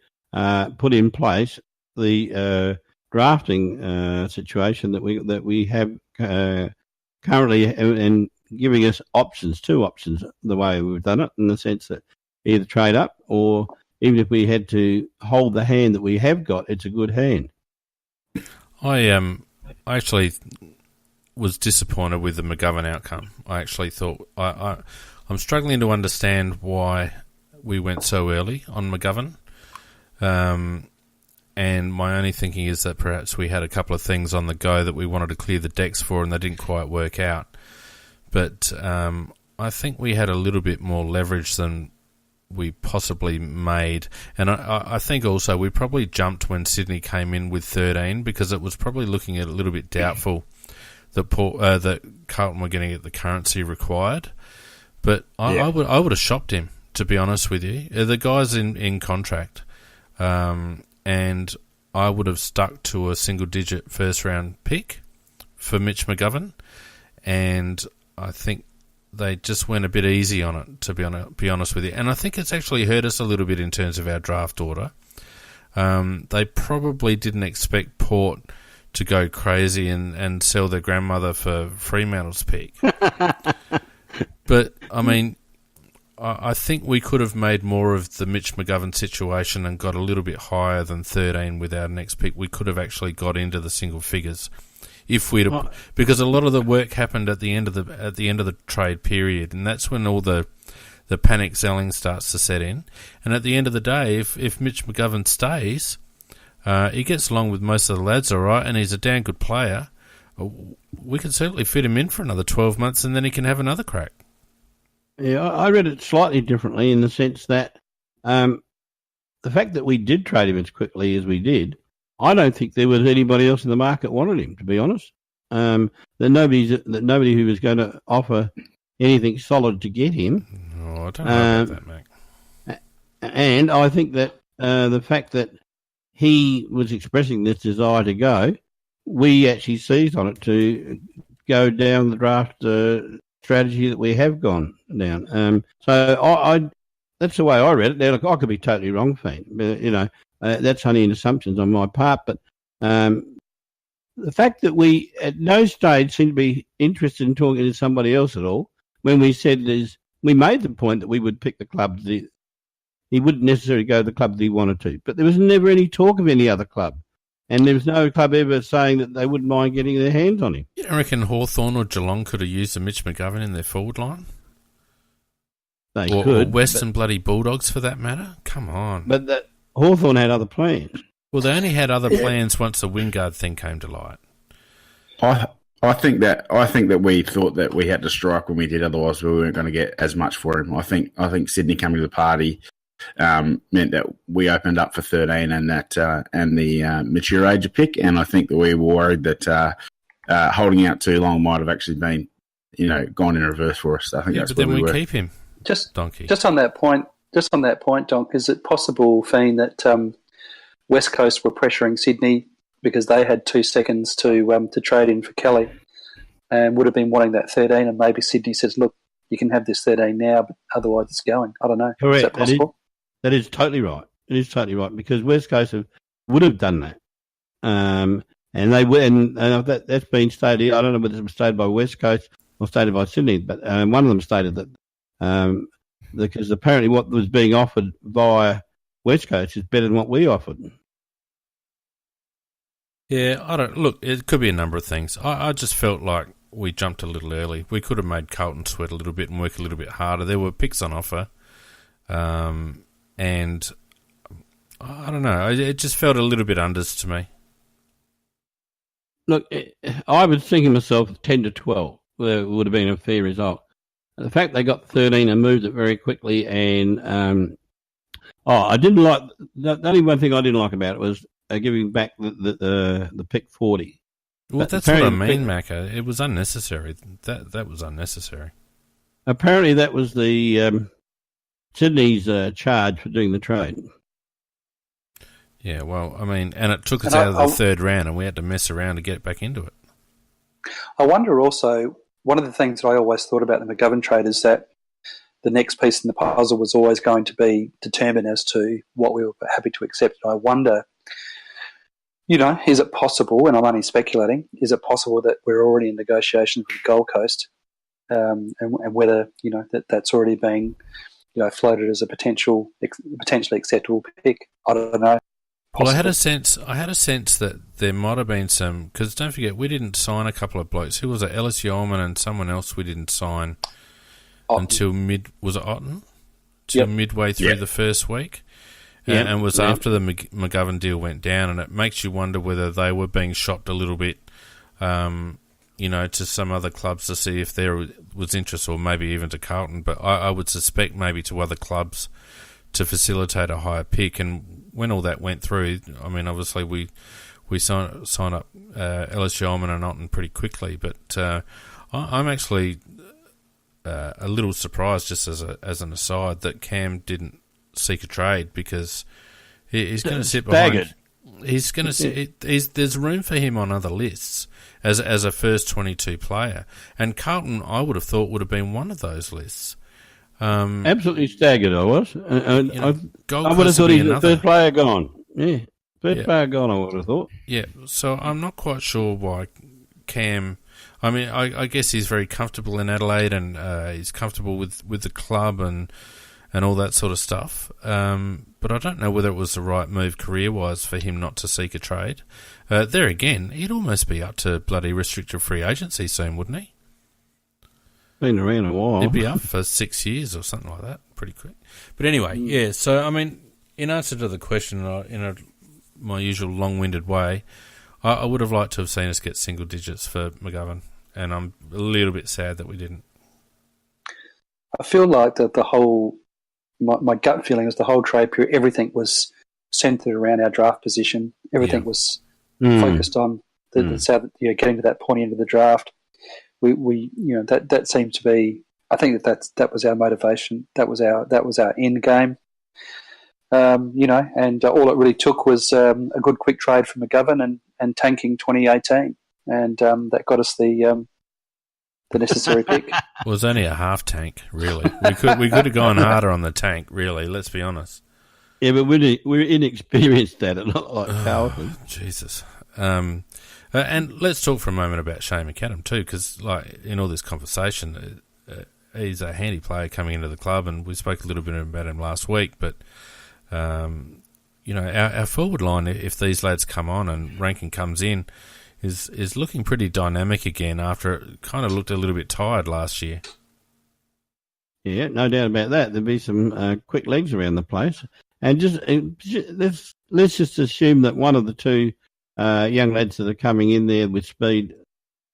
put in place the drafting situation that we have currently, and giving us two options, the way we've done it, in the sense that either trade up, or even if we had to hold the hand that we have got, it's a good hand. I actually was disappointed with the McGovern outcome. I actually thought I'm struggling to understand why we went so early on McGovern. And my only thinking is that perhaps we had a couple of things on the go that we wanted to clear the decks for, and they didn't quite work out. But I think we had a little bit more leverage than we possibly made. And I think also we probably jumped when Sydney came in with 13, because it was probably looking at a little bit doubtful that Carlton were going to get the currency required. But I would have shopped him, to be honest with you. The guy's in contract. And I would have stuck to a single-digit first-round pick for Mitch McGovern. And I think they just went a bit easy on it, to be honest with you. And I think it's actually hurt us a little bit in terms of our draft order. They probably didn't expect Port to go crazy and sell their grandmother for Fremantle's pick. But, I mean, I think we could have made more of the Mitch McGovern situation and got a little bit higher than 13 with our next pick. We could have actually got into the single figures if we'd have, because a lot of the work happened at the end of the trade period, and that's when all the panic selling starts to set in. And at the end of the day, if Mitch McGovern stays, he gets along with most of the lads all right, and he's a damn good player. We can certainly fit him in for another 12 months, and then he can have another crack. Yeah, I read it slightly differently, in the sense that the fact that we did trade him as quickly as we did, I don't think there was anybody else in the market wanted him, to be honest. That nobody who was going to offer anything solid to get him. Oh, I don't know about that, Mac. And I think that the fact that he was expressing this desire to go, we actually seized on it to go down the draft strategy that we have gone down. So I that's the way I read it. Now, look, I could be totally wrong, Fane. But, that's only an assumptions on my part. But the fact that we at no stage seemed to be interested in talking to somebody else at all, when we said we made the point that we would pick the club. He wouldn't necessarily go to the club that he wanted to. But there was never any talk of any other club. And there was no club ever saying that they wouldn't mind getting their hands on him. You don't reckon Hawthorn or Geelong could have used a Mitch McGovern in their forward line? They could. Or Western bloody Bulldogs, for that matter? Come on. But Hawthorn had other plans. Well, they only had other plans once the Wingard thing came to light. I think that we thought that we had to strike when we did, otherwise we weren't going to get as much for him. I think Sydney coming to the party meant that we opened up for 13 and the mature age of pick, and I think that we were worried that holding out too long might have actually been, gone in reverse for us. I think that's but then we were. Keep him. Donkey. Just on that point, Donk, is it possible, Fane, that West Coast were pressuring Sydney because they had 2 seconds to trade in for Kelly, and would have been wanting that 13, and maybe Sydney says, look, you can have this 13 now, but otherwise it's going. I don't know. Correct. Is that possible? That is totally right. It is totally right, because West Coast would have done that. And they would, and that's been stated. I don't know whether it was stated by West Coast or stated by Sydney, but one of them stated that because apparently what was being offered via West Coast is better than what we offered. Yeah, I don't look. It could be a number of things. I just felt like we jumped a little early. We could have made Carlton sweat a little bit and work a little bit harder. There were picks on offer, and I don't know. It just felt a little bit unders to me. Look, I was thinking myself 10 to 12 would have been a fair result. The fact they got 13 and moved it very quickly, and I didn't like the only one thing I didn't like about it was giving back the pick 40. Well, But that's what I apparently- mean, Macca. It was unnecessary. That was unnecessary. Apparently, that was the Sydney's charge for doing the trade. Yeah, well, I mean, and it took us And out of the third round, and we had to mess around to get back into it. I wonder also, one of the things that I always thought about the McGovern trade is that the next piece in the puzzle was always going to be determined as to what we were happy to accept. I wonder, is it possible, and I'm only speculating, is it possible that we're already in negotiations with Gold Coast, and whether, that's already being, floated as a potentially acceptable pick? I don't know. Well, I had a sense that there might have been some, because don't forget, we didn't sign a couple of blokes. Who was it? Ellis Yeoman and someone else we didn't sign until was it Otten? Till midway through the first week. And it was after the McGovern deal went down, and it makes you wonder whether they were being shopped a little bit, to some other clubs to see if there was interest, or maybe even to Carlton. But I would suspect maybe to other clubs to facilitate a higher pick. And when all that went through, I mean, obviously we sign up Ellis Yeoman and Otten pretty quickly. But I'm actually a little surprised, just as an aside, that Cam didn't seek a trade, because he's going to sit behind. He's going to sit. There's room for him on other lists as a first 22 player, and Carlton, I would have thought, would have been one of those lists. Absolutely staggered, I was. I would have Coast thought would be he's the another. first player gone. Yeah, first player gone, I would have thought. Yeah, so I'm not quite sure why Cam. I mean, I guess he's very comfortable in Adelaide, and he's comfortable with the club and all that sort of stuff. But I don't know whether it was the right move career-wise for him not to seek a trade. There again, he'd almost be up to bloody restricted free agency soon, wouldn't he? Been around a while. He'd be up for 6 years or something like that, pretty quick. But anyway, yeah, so, I mean, in answer to the question, my usual long-winded way, I would have liked to have seen us get single digits for McGovern, and I'm a little bit sad that we didn't. I feel like that the whole, my gut feeling is the whole trade period, everything was centered around our draft position. Everything was focused on getting to that point into the draft. We that seemed to be. I think that was our motivation. That was our end game. And all it really took was a good quick trade for McGovern and tanking 2018, and that got us the necessary pick. It was only a half tank, really. We could have gone harder on the tank, really. Let's be honest. Yeah, but we're inexperienced at it, not like Carlton. Jesus. And let's talk for a moment about Shane McAdam too, because like in all this conversation, he's a handy player coming into the club, and we spoke a little bit about him last week. But our forward line, if these lads come on and Rankin comes in, is looking pretty dynamic again after it kind of looked a little bit tired last year. Yeah, no doubt about that. There'll be some quick legs around the place, and let's just assume that one of the two young lads that are coming in there with speed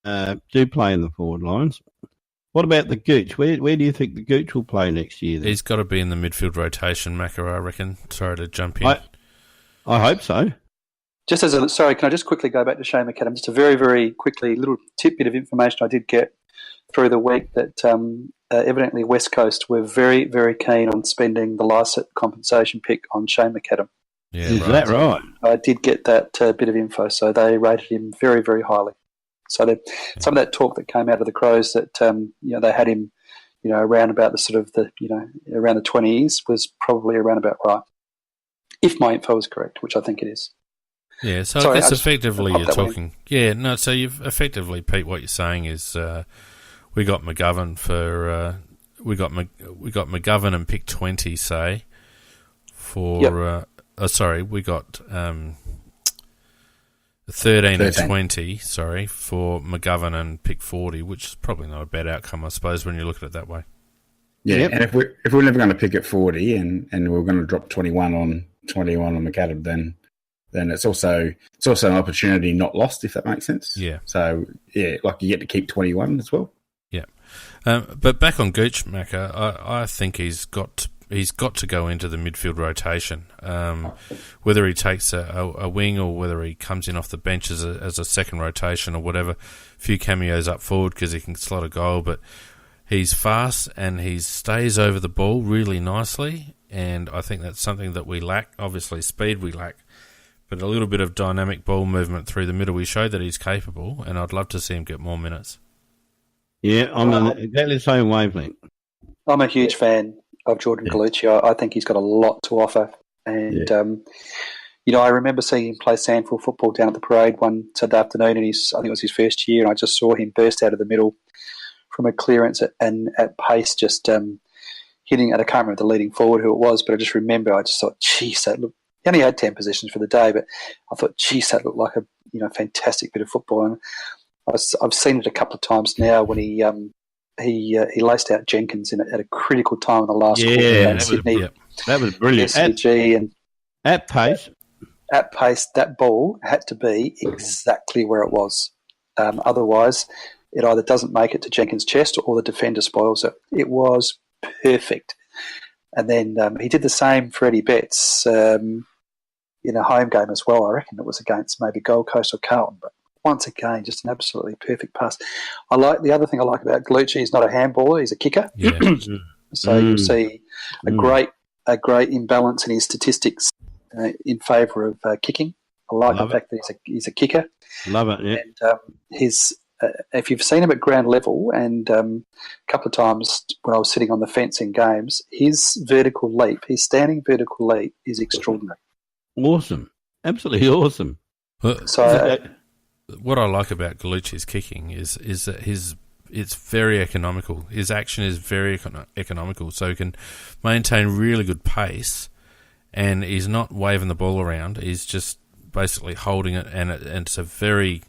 do play in the forward lines. What about the Gooch? Where do you think the Gooch will play next year? Then? He's got to be in the midfield rotation, Macca, I reckon. Sorry to jump in. I hope so. Just sorry, can I just quickly go back to Shane McAdam? Just a very, very quickly little tidbit of information I did get through the week that evidently West Coast were very, very keen on spending the Lycett compensation pick on Shane McAdam. Yeah, Is that right? I did get that bit of info, so they rated him very, very highly. So some of that talk that came out of the Crows that they had him, around about the sort of around the 20s was probably around about right, if my info is correct, which I think it is. Yeah, so Sorry, I guess effectively you're talking. Way. So you've effectively, Pete, what you're saying is we got McGovern for we got McGovern and pick 20, say, for. Yep. We got 13 and 20, for McGovern and pick 40, which is probably not a bad outcome, I suppose, when you look at it that way. Yeah, yep. And if we're never going to pick at 40 and we're going to drop 21 on McAdam, then it's also an opportunity not lost, if that makes sense. Yeah. So yeah, like you get to keep 21 as well. Yeah. But back on Gooch, Macca, I think he's got to go into the midfield rotation. Whether he takes a wing or whether he comes in off the bench as a second rotation or whatever, a few cameos up forward because he can slot a goal, but he's fast and he stays over the ball really nicely, and I think that's something that we lack. Obviously, speed we lack, but a little bit of dynamic ball movement through the middle. We showed that he's capable, and I'd love to see him get more minutes. Yeah, I'm on exactly the same wavelength. I'm a huge fan of Jordan Gallucci. I think he's got a lot to offer. And, I remember seeing him play Sandford football down at the parade one Saturday afternoon, and I think it was his first year, and I just saw him burst out of the middle from a clearance at pace, just hitting, and I can't remember the leading forward who it was, but I just remember, I just thought, geez, that looked, he only had 10 positions for the day, but I thought, geez, that looked like a fantastic bit of football. And I've seen it a couple of times now when he laced out Jenkins at a critical time in the last quarter against Sydney. That was brilliant. At pace, that ball had to be exactly where it was. Otherwise, it either doesn't make it to Jenkins' chest or the defender spoils it. It was perfect. And then he did the same for Eddie Betts in a home game as well. I reckon it was against maybe Gold Coast or Carlton, but once again, just an absolutely perfect pass. The other thing I like about Gallucci, he's not a handballer, he's a kicker. Yeah. So you'll see a great imbalance in his statistics in favour of kicking. I like the fact that he's a kicker. Love it, yeah. And if you've seen him at ground level, and a couple of times when I was sitting on the fence in games, his standing vertical leap is extraordinary. Awesome. Absolutely awesome. So what I like about Gallucci's kicking is that it's very economical. His action is very economical, so he can maintain really good pace, and he's not waving the ball around. He's just basically holding it, and it's a very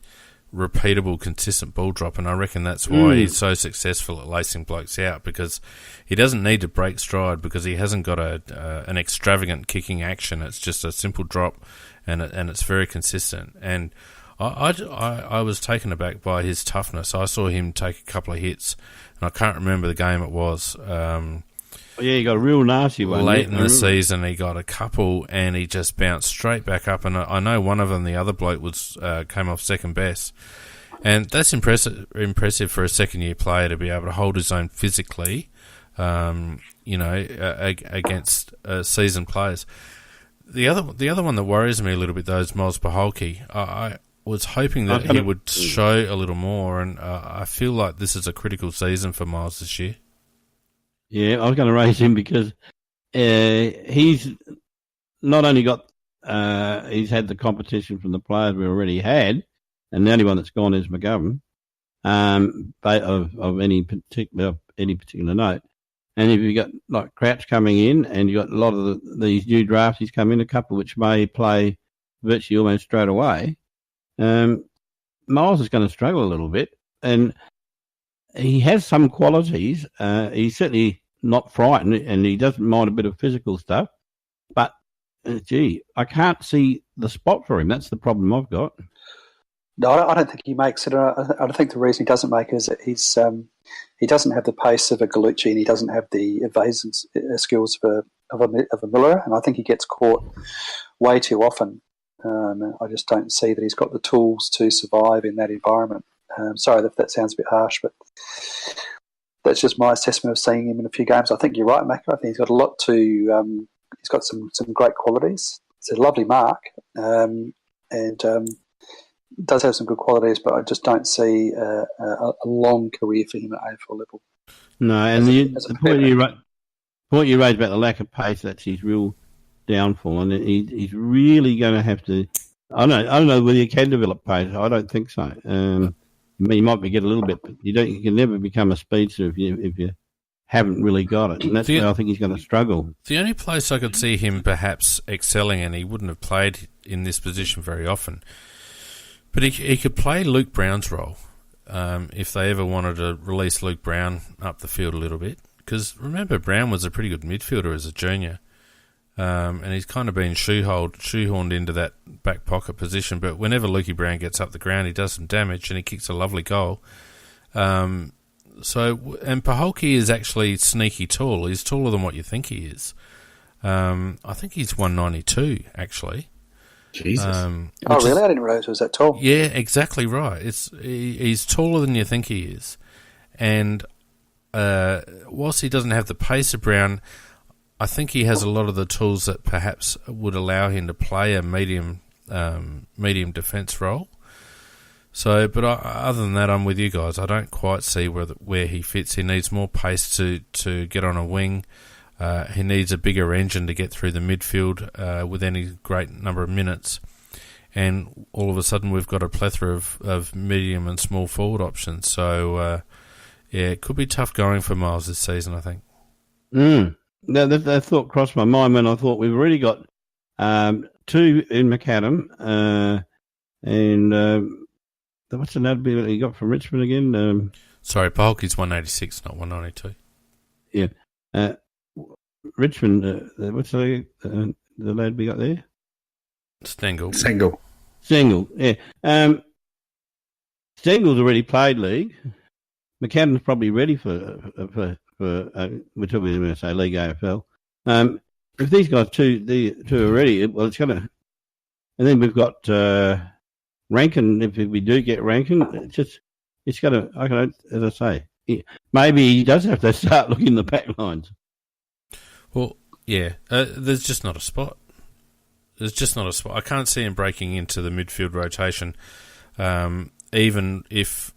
repeatable, consistent ball drop, and I reckon that's why he's so successful at lacing blokes out, because he doesn't need to break stride because he hasn't got an extravagant kicking action. It's just a simple drop, and it's very consistent. And I was taken aback by his toughness. I saw him take a couple of hits, and I can't remember the game it was. He got a real nasty one. Late in the season, he got a couple, and he just bounced straight back up. And I know one of them, the other bloke, came off second best. And that's impressive for a second-year player to be able to hold his own physically, against seasoned players. The other one that worries me a little bit, though, is Miles Paholke. I was hoping that he would show a little more, and I feel like this is a critical season for Miles this year. Yeah, I was going to raise him because he's not only got he's had the competition from the players we already had, and the only one that's gone is McGovern, of any particular note. And if you got like Crouch coming in, and you got a lot of these new drafts come in, a couple which may play virtually almost straight away, Miles is going to struggle a little bit, and he has some qualities. He's certainly not frightened, and he doesn't mind a bit of physical stuff. But, I can't see the spot for him. That's the problem I've got. No, I don't think he makes it. I don't think the reason he doesn't make it is that he doesn't have the pace of a Gallucci, and he doesn't have the evasion skills of a Miller, and I think he gets caught way too often. I just don't see that he's got the tools to survive in that environment. Sorry if that sounds a bit harsh, but that's just my assessment of seeing him in a few games. I think you're right, Macca. I think he's got a lot to. He's got some great qualities. It's a lovely mark, and does have some good qualities, but I just don't see a long career for him at AFL level. No, and the point you raised about the lack of pace, that's his real downfall, and he's really going to have to. I don't know whether you can develop pace. I don't think so. You might get a little bit, but you can never become a speedster if you haven't really got it, and that's where I think he's going to struggle. The only place I could see him perhaps excelling, and he wouldn't have played in this position very often, But he could play Luke Brown's role if they ever wanted to release Luke Brown up the field a little bit. Because remember, Brown was a pretty good midfielder as a junior. And he's kind of been shoehorned into that back pocket position. But whenever Lukey Brown gets up the ground, he does some damage and he kicks a lovely goal. And Paholke is actually sneaky tall. He's taller than what you think he is. I think he's 192, actually. Jesus. Oh, really? I didn't realise he was that tall. Yeah, exactly right. He's taller than you think he is. And whilst he doesn't have the pace of Brown, I think he has a lot of the tools that perhaps would allow him to play a medium defence role. So, but other than that, I'm with you guys. I don't quite see where he fits. He needs more pace to get on a wing. He needs a bigger engine to get through the midfield with any great number of minutes. And all of a sudden, we've got a plethora of medium and small forward options. So, it could be tough going for Miles this season, I think. Now, that thought crossed my mind when I thought we've already got 2 in McAdam, and what's another bit he got from Richmond again? Sorry, Paholke's 186, not 192. Yeah. Richmond, what's the lad we got there? Stengel, yeah. Stengel's already played league. McAdam's probably ready for we're talking about, say, League AFL. If these guys two are ready, well, it's gonna. And then we've got Rankin. If we do get Rankin, it's gonna. As I say, maybe he does have to start looking in the back lines. Well, yeah, there's just not a spot. I can't see him breaking into the midfield rotation, even if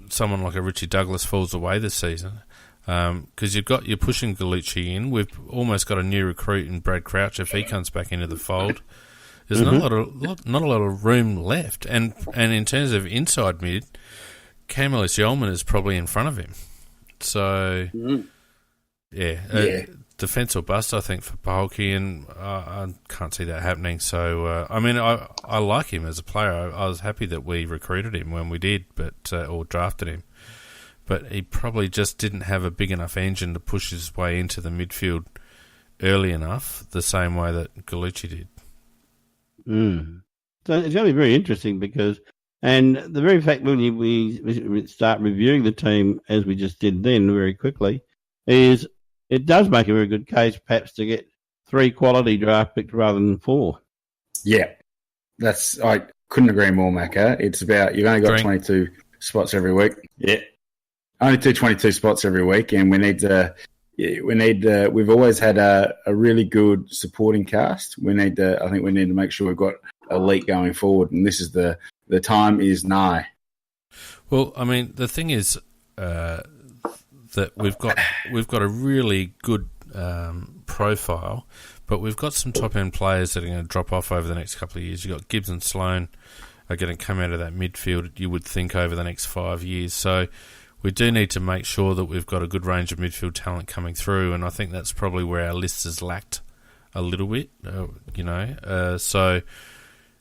someone like a Richie Douglas falls away this season. Because you're pushing Gallucci in. We've almost got a new recruit in Brad Crouch if he comes back into the fold. There's not a lot of room left, and in terms of inside mid, Camelis Yeoman is probably in front of him. So defence or bust, I think, for Paholke, and I can't see that happening. So I like him as a player. I was happy that we recruited him when we did, or drafted him. But he probably just didn't have a big enough engine to push his way into the midfield early enough, the same way that Gallucci did. So it's going to be very interesting and the very fact when we start reviewing the team, as we just did then very quickly, is it does make a very good case perhaps to get 3 quality draft picks rather than 4. Yeah, I couldn't agree more, Macca. It's about, you've only got 22 spots every week. Yeah. Only 22 spots every week, and we've always had a really good supporting cast. I think we need to make sure we've got elite going forward, and this is the time is nigh. Well, I mean, the thing is that we've got a really good profile, but we've got some top end players that are going to drop off over the next couple of years. You've got Gibbs and Sloan are going to come out of that midfield, you would think, over the next 5 years. So we do need to make sure that we've got a good range of midfield talent coming through, and I think that's probably where our list has lacked a little bit, So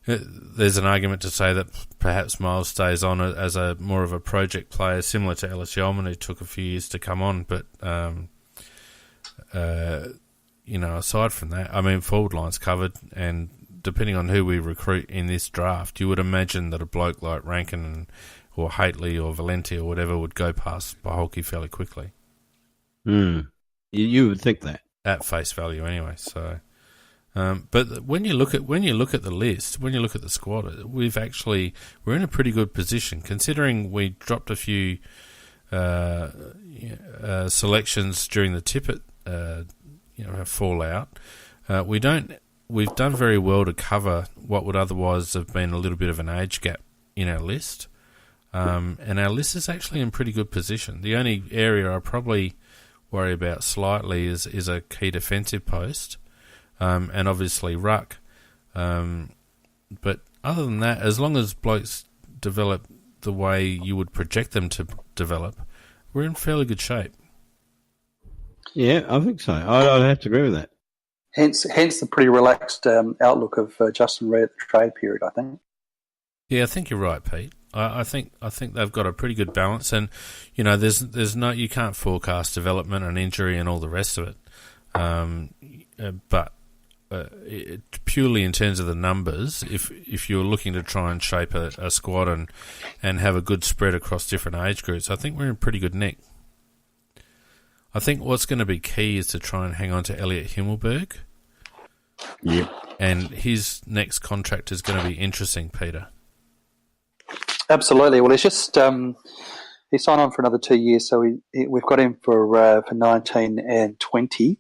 there's an argument to say that perhaps Miles stays on as a more of a project player, similar to Ellis Yeoman, who took a few years to come on. But, aside from that, I mean, forward line's covered, and depending on who we recruit in this draft, you would imagine that a bloke like Rankin or Haitley or Valenti or whatever would go past Paholke fairly quickly. You would think that at face value, anyway. So, but when you look at the list, when you look at the squad, we're in a pretty good position considering we dropped a few selections during the Tippett fallout. We've done very well to cover what would otherwise have been a little bit of an age gap in our list. And our list is actually in pretty good position. The only area I probably worry about slightly is a key defensive post, and obviously ruck. But other than that, as long as blokes develop the way you would project them to develop, we're in fairly good shape. Yeah, I think so. I'd have to agree with that. Hence the pretty relaxed outlook of Justin Reid at the trade period, I think. Yeah, I think you're right, Pete. I think they've got a pretty good balance, and there's no, you can't forecast development and injury and all the rest of it. But purely in terms of the numbers, if you're looking to try and shape a squad and have a good spread across different age groups, I think we're in pretty good nick. I think what's going to be key is to try and hang on to Elliot Himmelberg. Yeah. And his next contract is going to be interesting, Peter. Absolutely. Well, it's just he signed on for another 2 years, so we've got him for 19 and 20.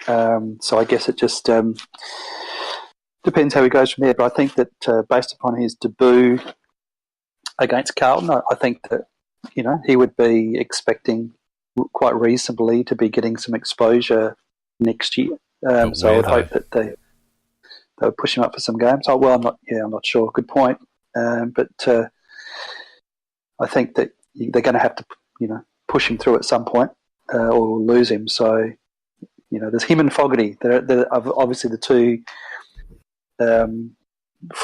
So I guess it just depends how he goes from there. But I think that based upon his debut against Carlton, I think that he would be expecting quite reasonably to be getting some exposure next year. So I would hope that they would push him up for some games. Oh, well, I'm not sure. Good point. But I think that they're going to have to, push him through at some point, or lose him. So, there's him and Fogarty. They're obviously the two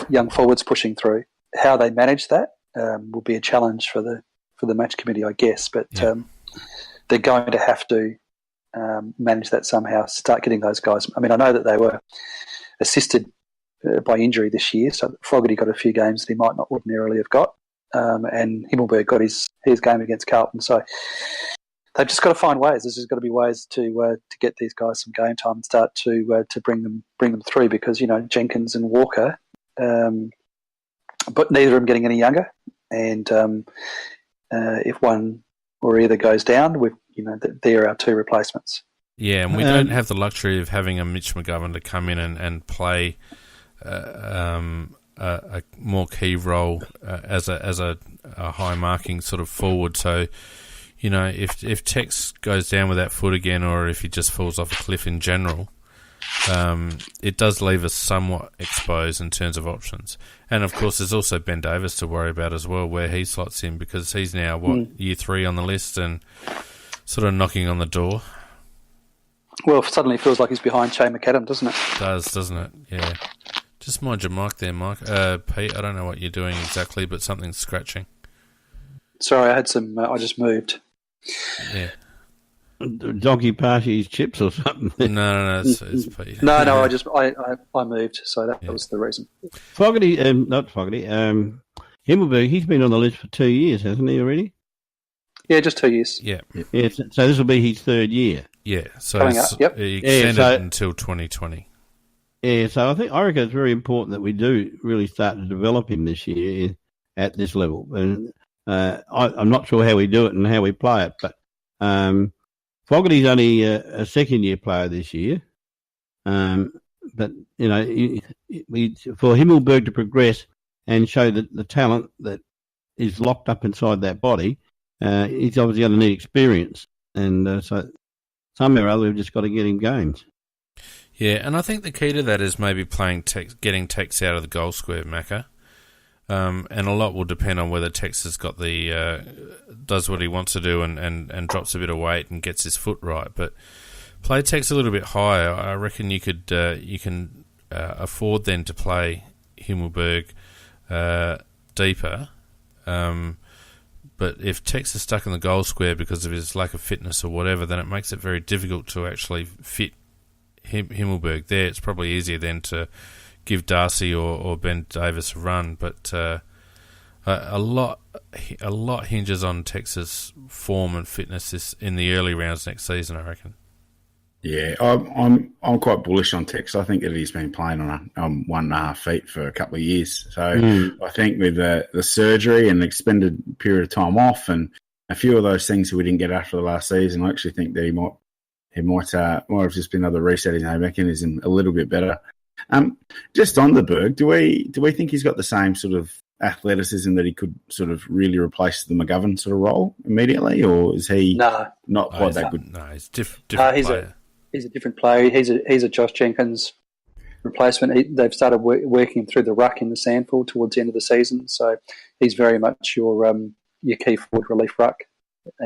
young forwards pushing through. How they manage that will be a challenge for the match committee, I guess. But they're going to have to manage that somehow. Start getting those guys. I mean, I know that they were assisted by injury this year, so Fogarty got a few games that he might not ordinarily have got, and Himmelberg got his game against Carlton. So they've just got to find ways. There's just got to be ways to get these guys some game time and start to bring them through, because Jenkins and Walker, but neither of them getting any younger, and if one or either goes down, they're our two replacements. Yeah, and we don't have the luxury of having a Mitch McGovern to come in and play a more key role as a high marking sort of forward. So, if Tex goes down with that foot again, or if he just falls off a cliff in general, it does leave us somewhat exposed in terms of options. And of course, there's also Ben Davis to worry about as well, where he slots in, because he's now year 3 on the list and sort of knocking on the door. Well, suddenly it feels like he's behind Shane McAdam, doesn't it? Doesn't it? Yeah. Just mind your mic there, Mike. Pete, I don't know what you're doing exactly, but something's scratching. Sorry, I had some. I just moved. Yeah. Donkey parties chips or something. No, it's Pete. No, I moved, so that was the reason. Fogarty, not Fogarty. Himmelberg, he's been on the list for 2 years, hasn't he already? Yeah, just 2 years. Yeah. So this will be his 3rd year. Yeah. So coming up. Yep. He extended until 2020. Yeah, so I reckon it's very important that we do really start to develop him this year at this level. And I'm not sure how we do it and how we play it, but Fogarty's only a second-year player this year. But, for Himmelberg to progress and show the talent that is locked up inside that body, he's obviously going to need experience. And so somehow or other we've just got to get him games. Yeah, and I think the key to that is maybe getting Tex out of the goal square, Macca. And a lot will depend on whether Tex has got does what he wants to do and drops a bit of weight and gets his foot right. But play Tex a little bit higher. I reckon you can afford then to play Himmelberg deeper. But if Tex is stuck in the goal square because of his lack of fitness or whatever, then it makes it very difficult to actually fit Himmelberg there. It's probably easier then to give Darcy or Ben Davis a run, but a lot hinges on Tex's form and fitness in the early rounds next season, I reckon. Yeah, I'm quite bullish on Tex. I think that he's been playing on 1.5 feet for a couple of years. So I think with the surgery and the expended period of time off and a few of those things that we didn't get after the last season, I actually think that he might have just been able to reset his own mechanism a little bit better. Just on the Berg, do we think he's got the same sort of athleticism that he could sort of really replace the McGovern sort of role immediately, or is he not quite that good? No, he's different player. He's a different player. He's a Josh Jenkins replacement. They've started working him through the ruck in the Sandford towards the end of the season, so he's very much your key forward relief ruck.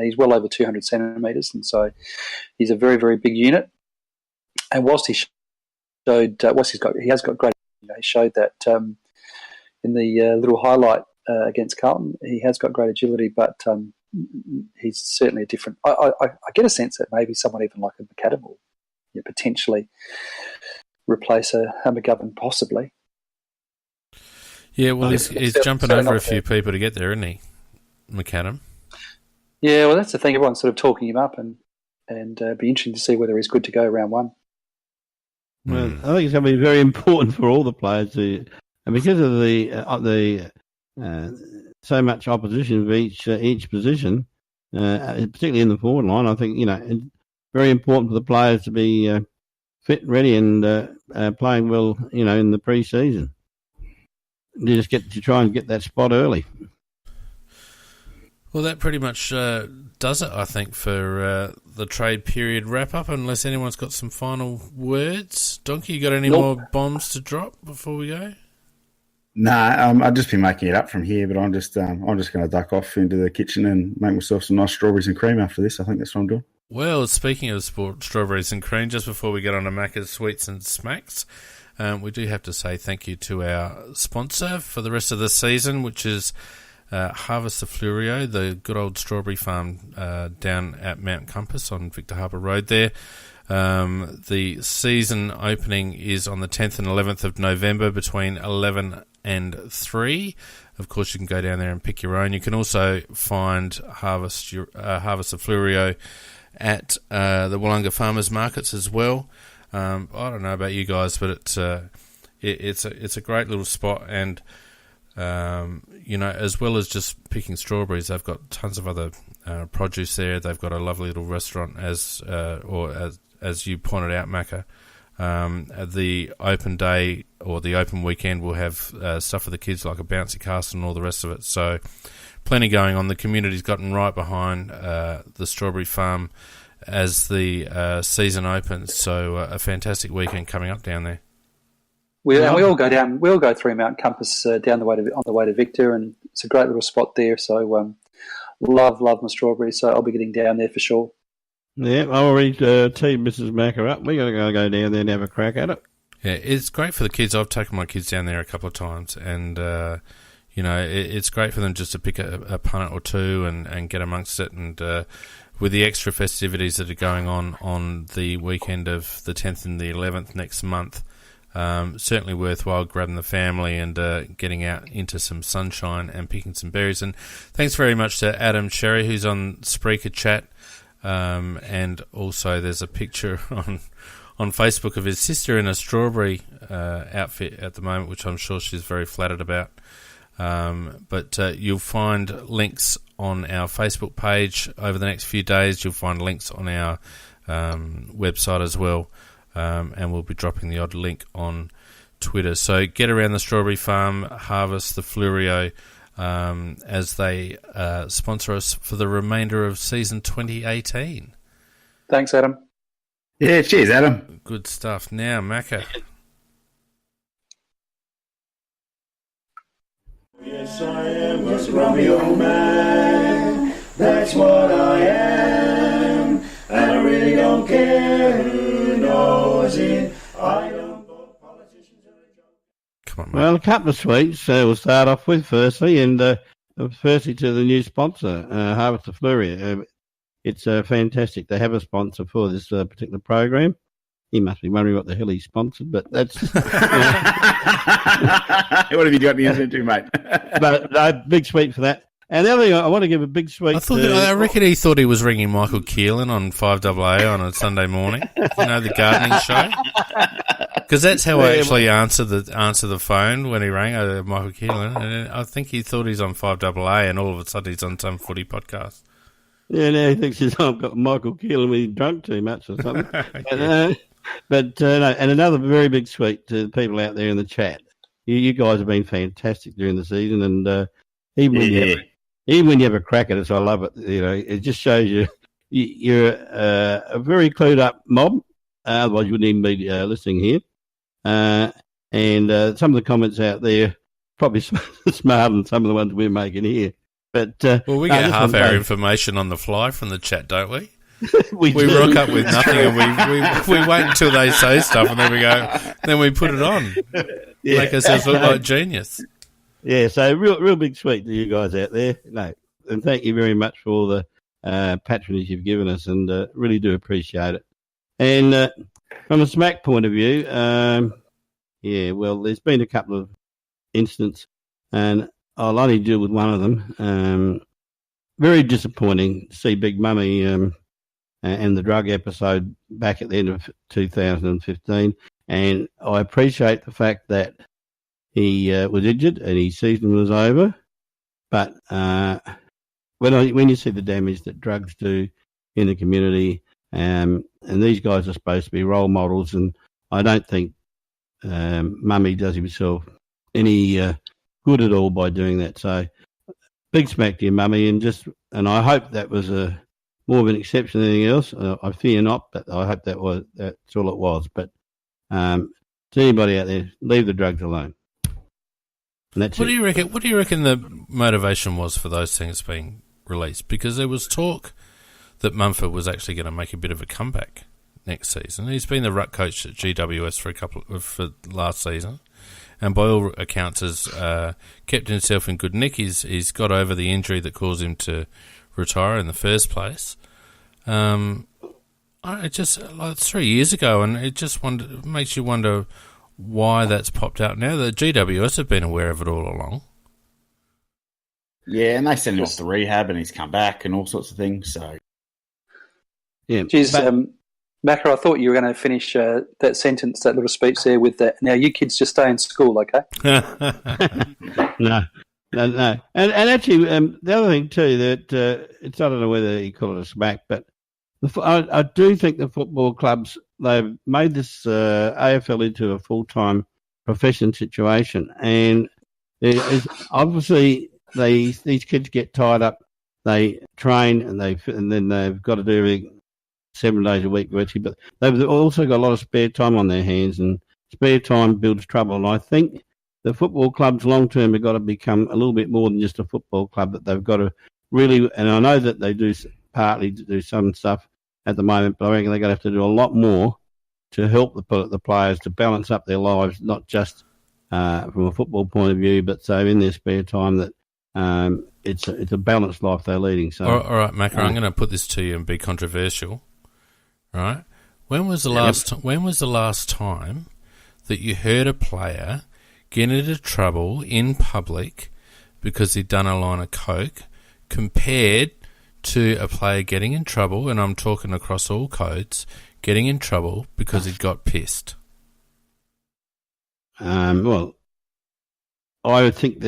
He's well over 200 centimetres, and so he's a very, very big unit. And whilst he showed, he has got great. He showed that in the little highlight against Carlton. He has got great agility, but he's certainly a different. I get a sense that maybe someone even like a McAdam will potentially replace a McGovern, possibly. Yeah, well, he's jumping over a few people to get there, isn't he, McAdam? Yeah, well, that's the thing. Everyone's sort of talking him up, and be interesting to see whether he's good to go round one. Well, I think it's going to be very important for all the players and because of the so much opposition of each position, particularly in the forward line. I think it's very important for the players to be fit, ready, and playing well. In the pre-season, you just get to try and get that spot early. Well, that pretty much does it, I think, for the trade period wrap-up, unless anyone's got some final words. Donkey, you got any more bombs to drop before we go? Nah, I'd just be making it up from here, but I'm just going to duck off into the kitchen and make myself some nice strawberries and cream after this. I think that's what I'm doing. Well, speaking of strawberries and cream, just before we get on to Macca's Sweets and Smacks, we do have to say thank you to our sponsor for the rest of the season, which is Harvest the Flurio, the good old strawberry farm down at Mount Compass on Victor Harbour Road there. The season opening is on the 10th and 11th of November between 11 and 3. Of course, you can go down there and pick your own. You can also find Harvest the Flurio at the Wollonga Farmers Markets as well. I don't know about you guys, but it's a great little spot, and as well as just picking strawberries, they've got tons of other produce there. They've got a lovely little restaurant, as you pointed out, Macca. The open day or the open weekend will have stuff for the kids like a bouncy castle and all the rest of it. So plenty going on. The community's gotten right behind the strawberry farm as the season opens. So a fantastic weekend coming up down there. We all go down. We all go through Mount Compass on the way to Victor, and it's a great little spot there. So love my strawberries. So I'll be getting down there for sure. Yeah, I already teed Mrs. Macker up. We're going to go down there and have a crack at it. Yeah, it's great for the kids. I've taken my kids down there a couple of times, and it's great for them just to pick a punnet or two and get amongst it. And with the extra festivities that are going on the weekend of the 10th and the 11th next month, certainly worthwhile grabbing the family and getting out into some sunshine and picking some berries. And thanks very much to Adam Sherry, who's on Spreaker Chat. And also there's a picture on Facebook of his sister in a strawberry outfit at the moment, which I'm sure she's very flattered about. But you'll find links on our Facebook page over the next few days. You'll find links on our website as well. And we'll be dropping the odd link on Twitter. So get around the strawberry farm, Harvest the Flurio, as they sponsor us for the remainder of season 2018. Thanks, Adam. Yeah, cheers, Adam. Good stuff. Now, Macca. Yes, I am a Romeo man. That's what I am. And I really don't care who knows it. I don't vote politicians are a joke. Come on, mate. Well, a couple of sweets we'll start off with firstly, and firstly to the new sponsor, Harvest the Flurry. It's fantastic to have a sponsor for this particular program. He must be wondering what the hell he sponsored, but that's... What have you got the answer to, mate? But no, big sweet for that. And the other thing, I want to give a big sweet I reckon he thought he was ringing Michael Keelan on 5AA on a Sunday morning. The gardening show. Because that's how I actually answer the phone when he rang, Michael Keelan. And I think he thought he's on 5AA, and all of a sudden he's on some footy podcast. Yeah, now he thinks I've got Michael Keelan when he drunk too much or something. No, and another very big sweet to the people out there in the chat. You guys have been fantastic during the season, and even when you have a crack at us, I love it. It just shows you're a very clued up mob. Otherwise, you wouldn't even be listening here. And some of the comments out there probably smarter than some of the ones we're making here. But well, we get half our information on the fly from the chat, don't we? we rock up with nothing, and we wait until they say stuff, and then we put it on. Yeah. Make ourselves look like genius. Yeah, so real big sweet to you guys out there. No, and thank you very much for all the patronage you've given us, and really do appreciate it. And from a smack point of view, well, there's been a couple of incidents, and I'll only deal with one of them. Very disappointing to see Big Mummy and the drug episode back at the end of 2015, and I appreciate the fact that he was injured and his season was over. But when you see the damage that drugs do in the community, and these guys are supposed to be role models, and I don't think Mummy does himself any good at all by doing that. So big smack to you, Mummy, and I hope that was more of an exception than anything else. I fear not, but I hope that's all it was. But to anybody out there, leave the drugs alone. What do you reckon? What do you reckon the motivation was for those things being released? Because there was talk that Mumford was actually going to make a bit of a comeback next season. He's been the ruck coach at GWS for last season, and by all accounts has kept himself in good nick. He's got over the injury that caused him to retire in the first place. It's 3 years ago, and it makes you wonder why that's popped out now. The GWS have been aware of it all along. Yeah, and they sent him off to rehab, and he's come back, and all sorts of things. So, yeah. Geez, Macca, I thought you were going to finish that sentence, that little speech there, with that. Now, you kids just stay in school, okay? No. And actually, the other thing too that I don't know whether you call it a smack, but I do think the football clubs, they've made this AFL into a full-time profession situation, and obviously these kids get tied up. They train and then they've got to do everything 7 days a week virtually, but they've also got a lot of spare time on their hands, and spare time builds trouble. And I think the football clubs long-term have got to become a little bit more than just a football club, that they've got to really, and I know that they do partly do some stuff at the moment, but I reckon they're going to have to do a lot more to help the players to balance up their lives, not just from a football point of view, but so in their spare time that it's a balanced life they're leading. So, all right, Macca, I'm going to put this to you and be controversial. Right? When was the last time that you heard a player get into trouble in public because he'd done a line of coke, compared to a player getting in trouble, and I'm talking across all codes, getting in trouble because he'd got pissed? Well, I would think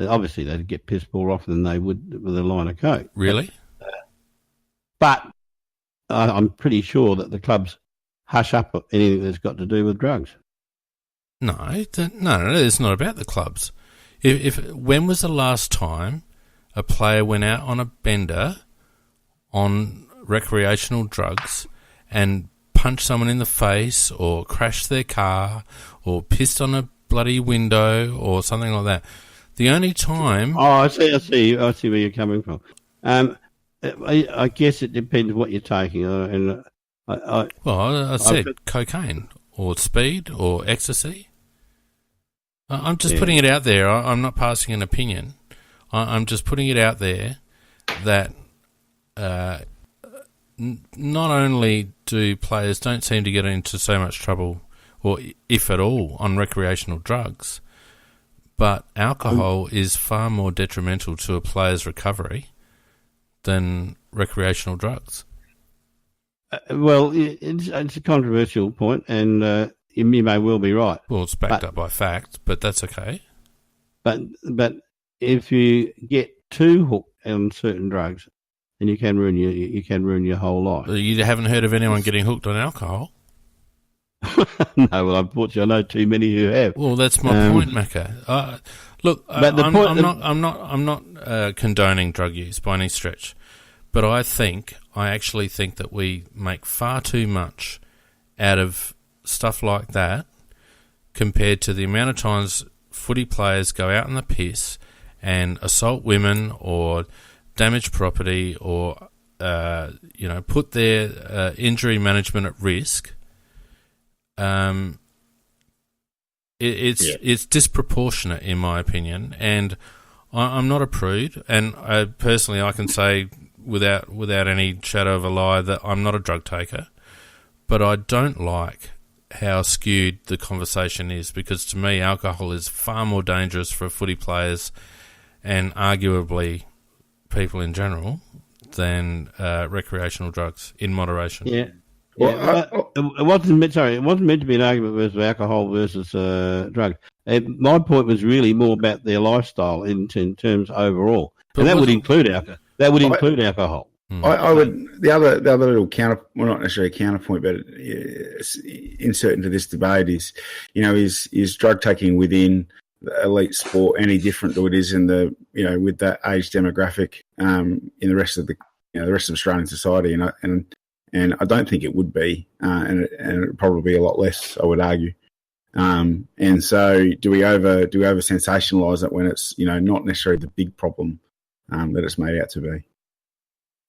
obviously they'd get pissed more often than they would with a line of coke. Really? But I'm pretty sure that the clubs hush up anything that's got to do with drugs. No, it's not about the clubs. When was the last time a player went out on a bender on recreational drugs and punched someone in the face, or crashed their car, or pissed on a bloody window, or something like that? The only time... Oh, I see where you're coming from. I guess it depends what you're taking. I said cocaine, or speed, or ecstasy. I'm just putting it out there. I'm not passing an opinion. I'm just putting it out there that not only do players don't seem to get into so much trouble, or if at all, on recreational drugs, but alcohol is far more detrimental to a player's recovery than recreational drugs. Well, it's a controversial point, and you may well be right. Well, it's backed up by fact, but that's okay. But if you get too hooked on certain drugs, then you can ruin your whole life. You haven't heard of anyone getting hooked on alcohol? No, well, unfortunately, I know too many who have. Well, that's my point, Macca. Look, I'm not condoning drug use by any stretch, but I actually think that we make far too much out of stuff like that compared to the amount of times footy players go out in the piss and assault women, or damage property, or put their injury management at risk. it's disproportionate in my opinion, and I'm not a prude, and personally I can say without any shadow of a lie that I'm not a drug taker, but I don't like how skewed the conversation is, because to me alcohol is far more dangerous for footy players and arguably people in general than recreational drugs in moderation. Yeah. Well, it wasn't meant to be an argument versus alcohol versus drugs. My point was really more about their lifestyle in terms overall, and that would include alcohol. That would include alcohol. I would the other little not necessarily a counterpoint, but insert into this debate is drug taking within the elite sport any different to what it is in the with that age demographic in the rest of the rest of Australian society, and I don't think it would be, and it'd probably be a lot less, I would argue. And so do we over sensationalise it when it's not necessarily the big problem that it's made out to be?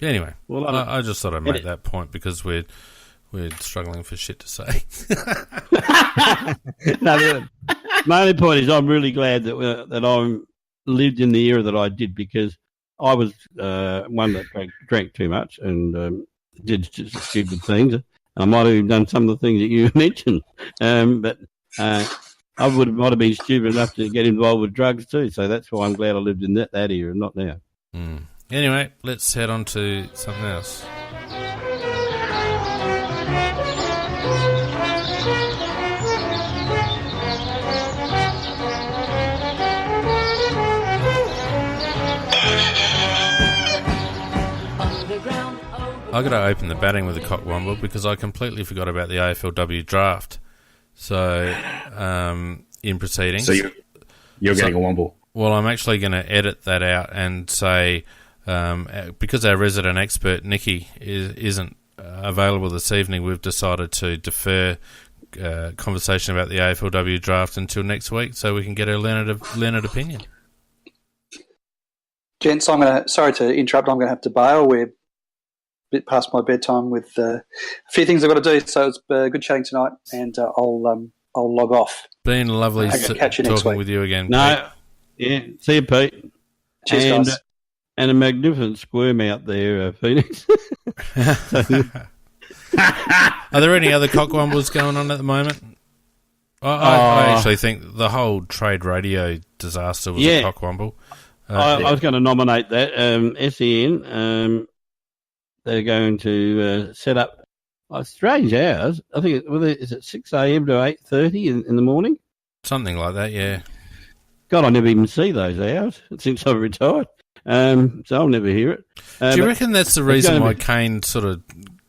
Anyway, well, I just thought I'd make that point because we're struggling for shit to say. No, my only point is I'm really glad that I lived in the era that I did, because I was one that drank too much and did stupid things. I might have even done some of the things that you mentioned, but I might have been stupid enough to get involved with drugs too. So that's why I'm glad I lived in that era, not now. Anyway, let's head on to something else. I got to open the batting with a cockwomble because I completely forgot about the AFLW draft. So, in proceedings, so you're getting a womble. Well, I'm actually going to edit that out and say, because our resident expert Nikki isn't available this evening, we've decided to defer conversation about the AFLW draft until next week, so we can get her learned opinion. Gents, sorry to interrupt. I'm going to have to bail. We're a bit past my bedtime with a few things I've got to do. So it's good chatting tonight, and I'll log off. Been lovely talking with you again. No, Pete. Yeah. See you, Pete. Cheers, guys. And a magnificent squirm out there, Phoenix. Are there any other cockwombles going on at the moment? I actually think the whole trade radio disaster was a cockwomble. I was going to nominate that. SEN, they're going to set up strange hours. I think is it 6 a.m. to 8:30 in the morning? Something like that, yeah. God, I never even see those hours since I've retired. So I'll never hear it. Do you reckon that's the reason why Kane sort of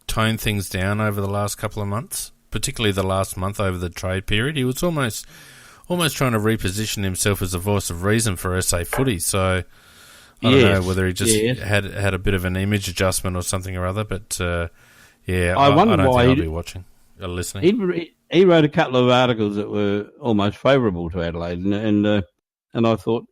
toned things down over the last couple of months, particularly the last month over the trade period? He was almost trying to reposition himself as a voice of reason for SA footy. So I don't know whether he just had a bit of an image adjustment or something or other. But I don't think I'll be watching or listening. He wrote a couple of articles that were almost favourable to Adelaide, and I thought,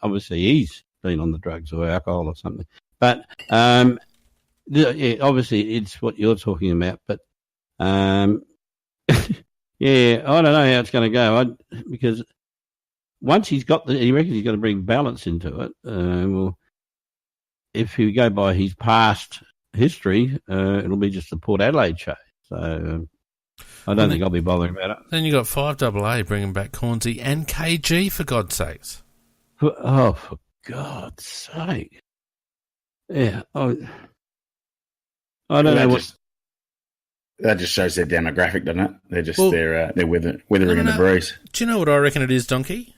obviously he's been on the drugs or alcohol or something. But obviously it's what you're talking about. But yeah, I don't know how it's going to go. Because once he reckons he's got to bring balance into it. Well, if you go by his past history, it'll be just the Port Adelaide show. So I don't think I'll be bothering about it. Then you got 5AA bringing back Cornsey and KG, for God's sakes. For God's sake. Yeah. I don't know what. That just shows their demographic, doesn't it? They're just they're withering in the breeze. Do you know what I reckon it is, Donkey?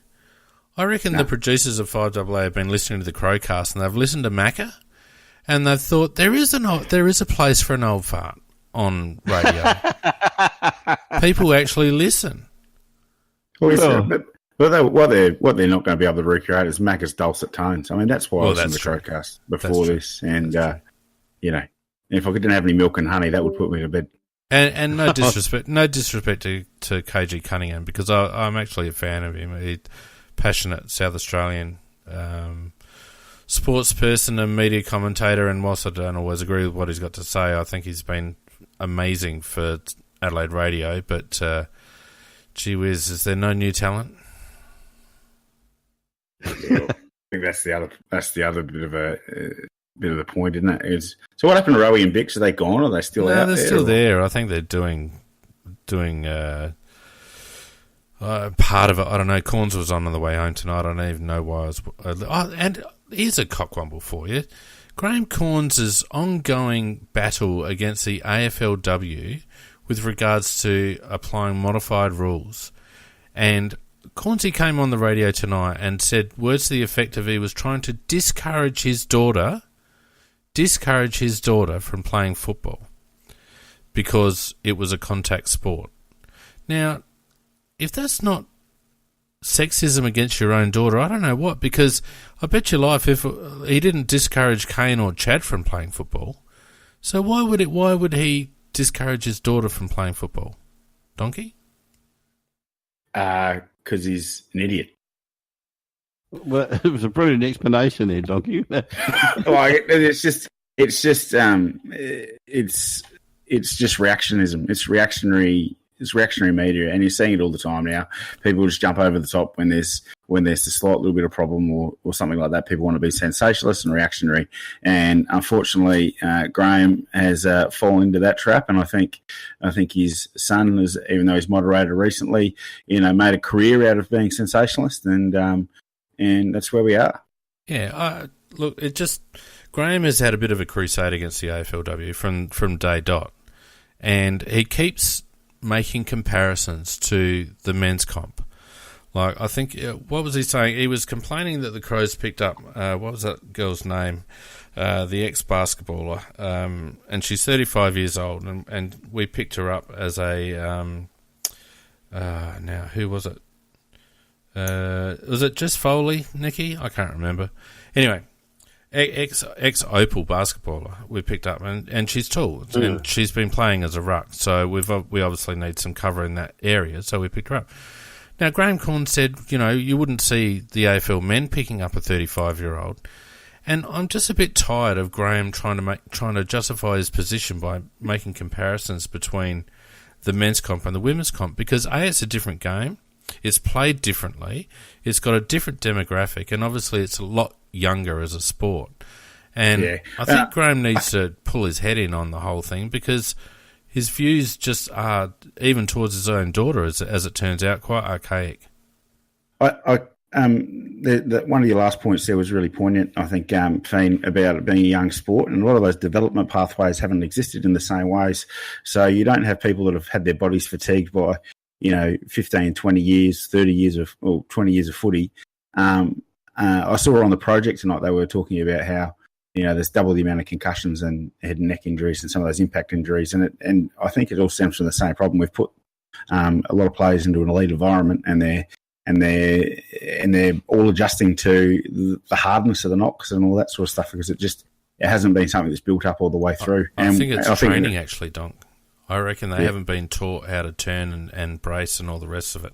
I reckon the producers of 5AA have been listening to the CrowCast and they've listened to Macca and they've thought there is a place for an old fart on radio. People actually listen. But what they're not going to be able to recreate is Macca's dulcet tones. I mean, that's why I was in the CrowCast before this, and if I didn't have any milk and honey, that would put me to bed. And no disrespect, to KG Cunningham, because I'm actually a fan of him. He's passionate South Australian sports person and media commentator, and whilst I don't always agree with what he's got to say, I think he's been amazing for Adelaide radio. But Gee whiz, is there no new talent? Yeah, I think that's the other bit of the point, isn't it? So what happened to Rowie and Bix? Are they gone? Or are they still out they're there? still there. I think they're doing part of it. I don't know. Corns was on the way home tonight. I don't even know why I was. And here's a cockwomble for you. Graham Corns' ongoing battle against the AFLW with regards to applying modified rules. And Cornsy came on the radio tonight and said words to the effect of he was trying to discourage his daughter from playing football because it was a contact sport. Now, if that's not sexism against your own daughter, I don't know what, because I bet your life if he didn't discourage Kane or Chad from playing football, so why would he discourage his daughter from playing football? Donkey? Because he's an idiot. Well, it was a brilliant explanation there, Donkey. It's just reactionism. It's reactionary. It's reactionary media, and you're seeing it all the time now. People just jump over the top when there's a slight little bit of problem or something like that. People want to be sensationalist and reactionary, and unfortunately, Graham has fallen into that trap. And I think his son has, even though he's moderated recently, made a career out of being sensationalist, and that's where we are. Yeah, look, Graham has had a bit of a crusade against the AFLW from day dot, and he keeps making comparisons to the men's comp. Like, I think, what was he saying? He was complaining that the Crows picked up, what was that girl's name? The ex-basketballer. And she's 35 years old, and we picked her up as a, now, who was it? Was it just Foley, Nikki? I can't remember. Anyway, ex-Opal basketballer we picked up, and she's tall, and she's been playing as a ruck, so we obviously need some cover in that area, so we picked her up. Now, Graham Corn said, you wouldn't see the AFL men picking up a 35-year-old, and I'm just a bit tired of Graham trying to justify his position by making comparisons between the men's comp and the women's comp, because A, it's a different game, it's played differently, it's got a different demographic, and obviously it's a lot younger as a sport. And I think Graham needs to pull his head in on the whole thing, because his views just are, even towards his own daughter, as it turns out, quite archaic. One of your last points there was really poignant, I think, Fiend, about it being a young sport, and a lot of those development pathways haven't existed in the same ways. So you don't have people that have had their bodies fatigued by 15, 20 years, 30 years or 20 years of footy. I saw on the project tonight, they were talking about how, there's double the amount of concussions and head and neck injuries and some of those impact injuries. And I think it all stems from the same problem. We've put a lot of players into an elite environment, and they're all adjusting to the hardness of the knocks and all that sort of stuff, because it hasn't been something that's built up all the way through. I think it's training, actually, Donk. I reckon they haven't been taught how to turn and brace and all the rest of it.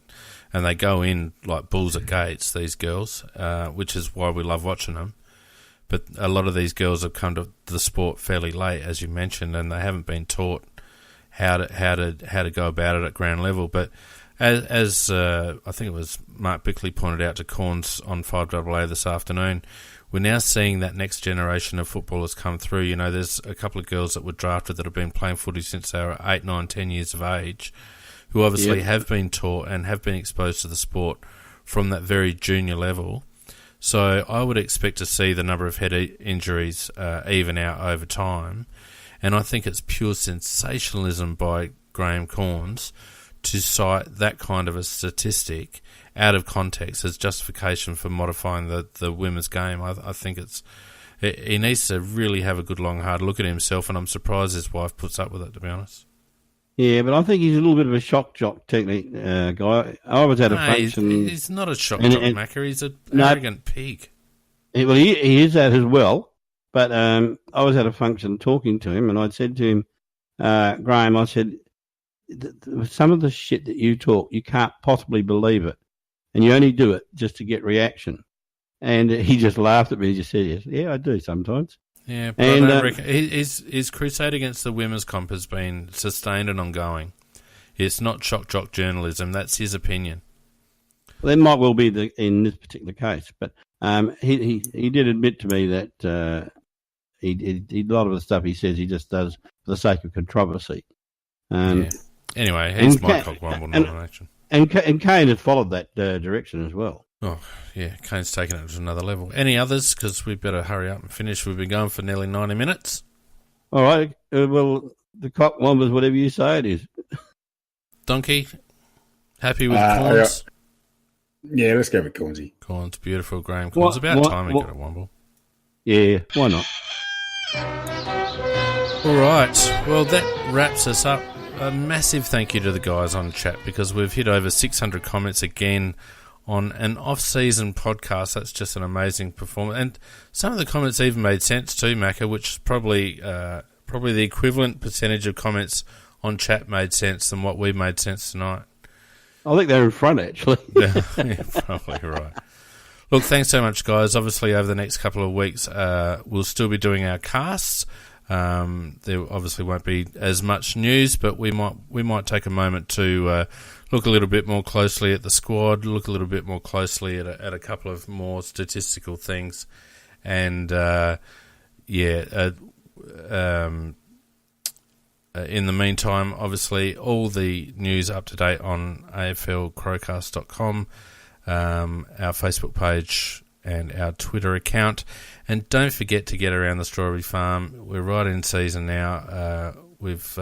And they go in like bulls at gates, these girls, which is why we love watching them. But a lot of these girls have come to the sport fairly late, as you mentioned, and they haven't been taught how to go about it at ground level. But as I think it was Mark Bickley pointed out to Corns on 5AA this afternoon, we're now seeing that next generation of footballers come through. There's a couple of girls that were drafted that have been playing footy since they were 8, 9, 10 years of age, who obviously have been taught and have been exposed to the sport from that very junior level. So I would expect to see the number of head injuries even out over time. And I think it's pure sensationalism by Graham Corns to cite that kind of a statistic out of context as justification for modifying the women's game. I think he needs to really have a good long hard look at himself, and I'm surprised his wife puts up with it, to be honest. Yeah, but I think he's a little bit of a shock jock technique guy. I was at a function. He's not a shock jock, Macca. He's an arrogant pig. Well, he is that as well. But I was at a function talking to him, and I'd said to him, Graham, I said, some of the shit that you talk, you can't possibly believe it. And you only do it just to get reaction. And he just laughed at me. He just said, yeah, I do sometimes. Yeah, but I don't reckon his crusade against the women's comp has been sustained and ongoing. It's not shock jock journalism. That's his opinion. Well, that might well be in this particular case, but he did admit to me that he a lot of the stuff he says he just does for the sake of controversy. Yeah. Anyway, he's my Cockwomble nomination. And Kane has followed that direction as well. Oh, yeah, Kane's taken it to another level. Any others? Because we better hurry up and finish. We've been going for nearly 90 minutes. All right. Well, the Cockwomble, whatever you say it is. Donkey, happy with Corns? Yeah, let's go with Cornsy. Corns, beautiful, Graham Corns. About time we got a Womble. Yeah, why not? All right. Well, that wraps us up. A massive thank you to the guys on chat because we've hit over 600 comments again on an off-season podcast. That's just an amazing performance. And some of the comments even made sense too, Macca, which is probably the equivalent percentage of comments on chat made sense than what we made sense tonight. I think they're in front, actually. Yeah, probably right. Look, thanks so much, guys. Obviously, over the next couple of weeks, we'll still be doing our casts. There obviously won't be as much news, but we might take a moment to look a little bit more closely at the squad, look a little bit more closely at a couple of more statistical things, and in the meantime, obviously, all the news up to date on AFLCrowCast.com, our Facebook page and our Twitter account. And don't forget to get around the Strawberry Farm. We're right in season now. We've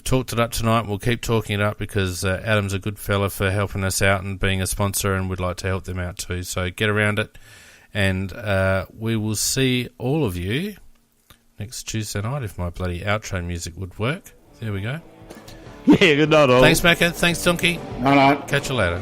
talked it up tonight. We'll keep talking it up because Adam's a good fella for helping us out and being a sponsor, and we'd like to help them out too. So get around it. And we will see all of you next Tuesday night if my bloody outro music would work. There we go. Yeah, good night all. Thanks, Macca. Thanks, Donkey. Night. Catch you later.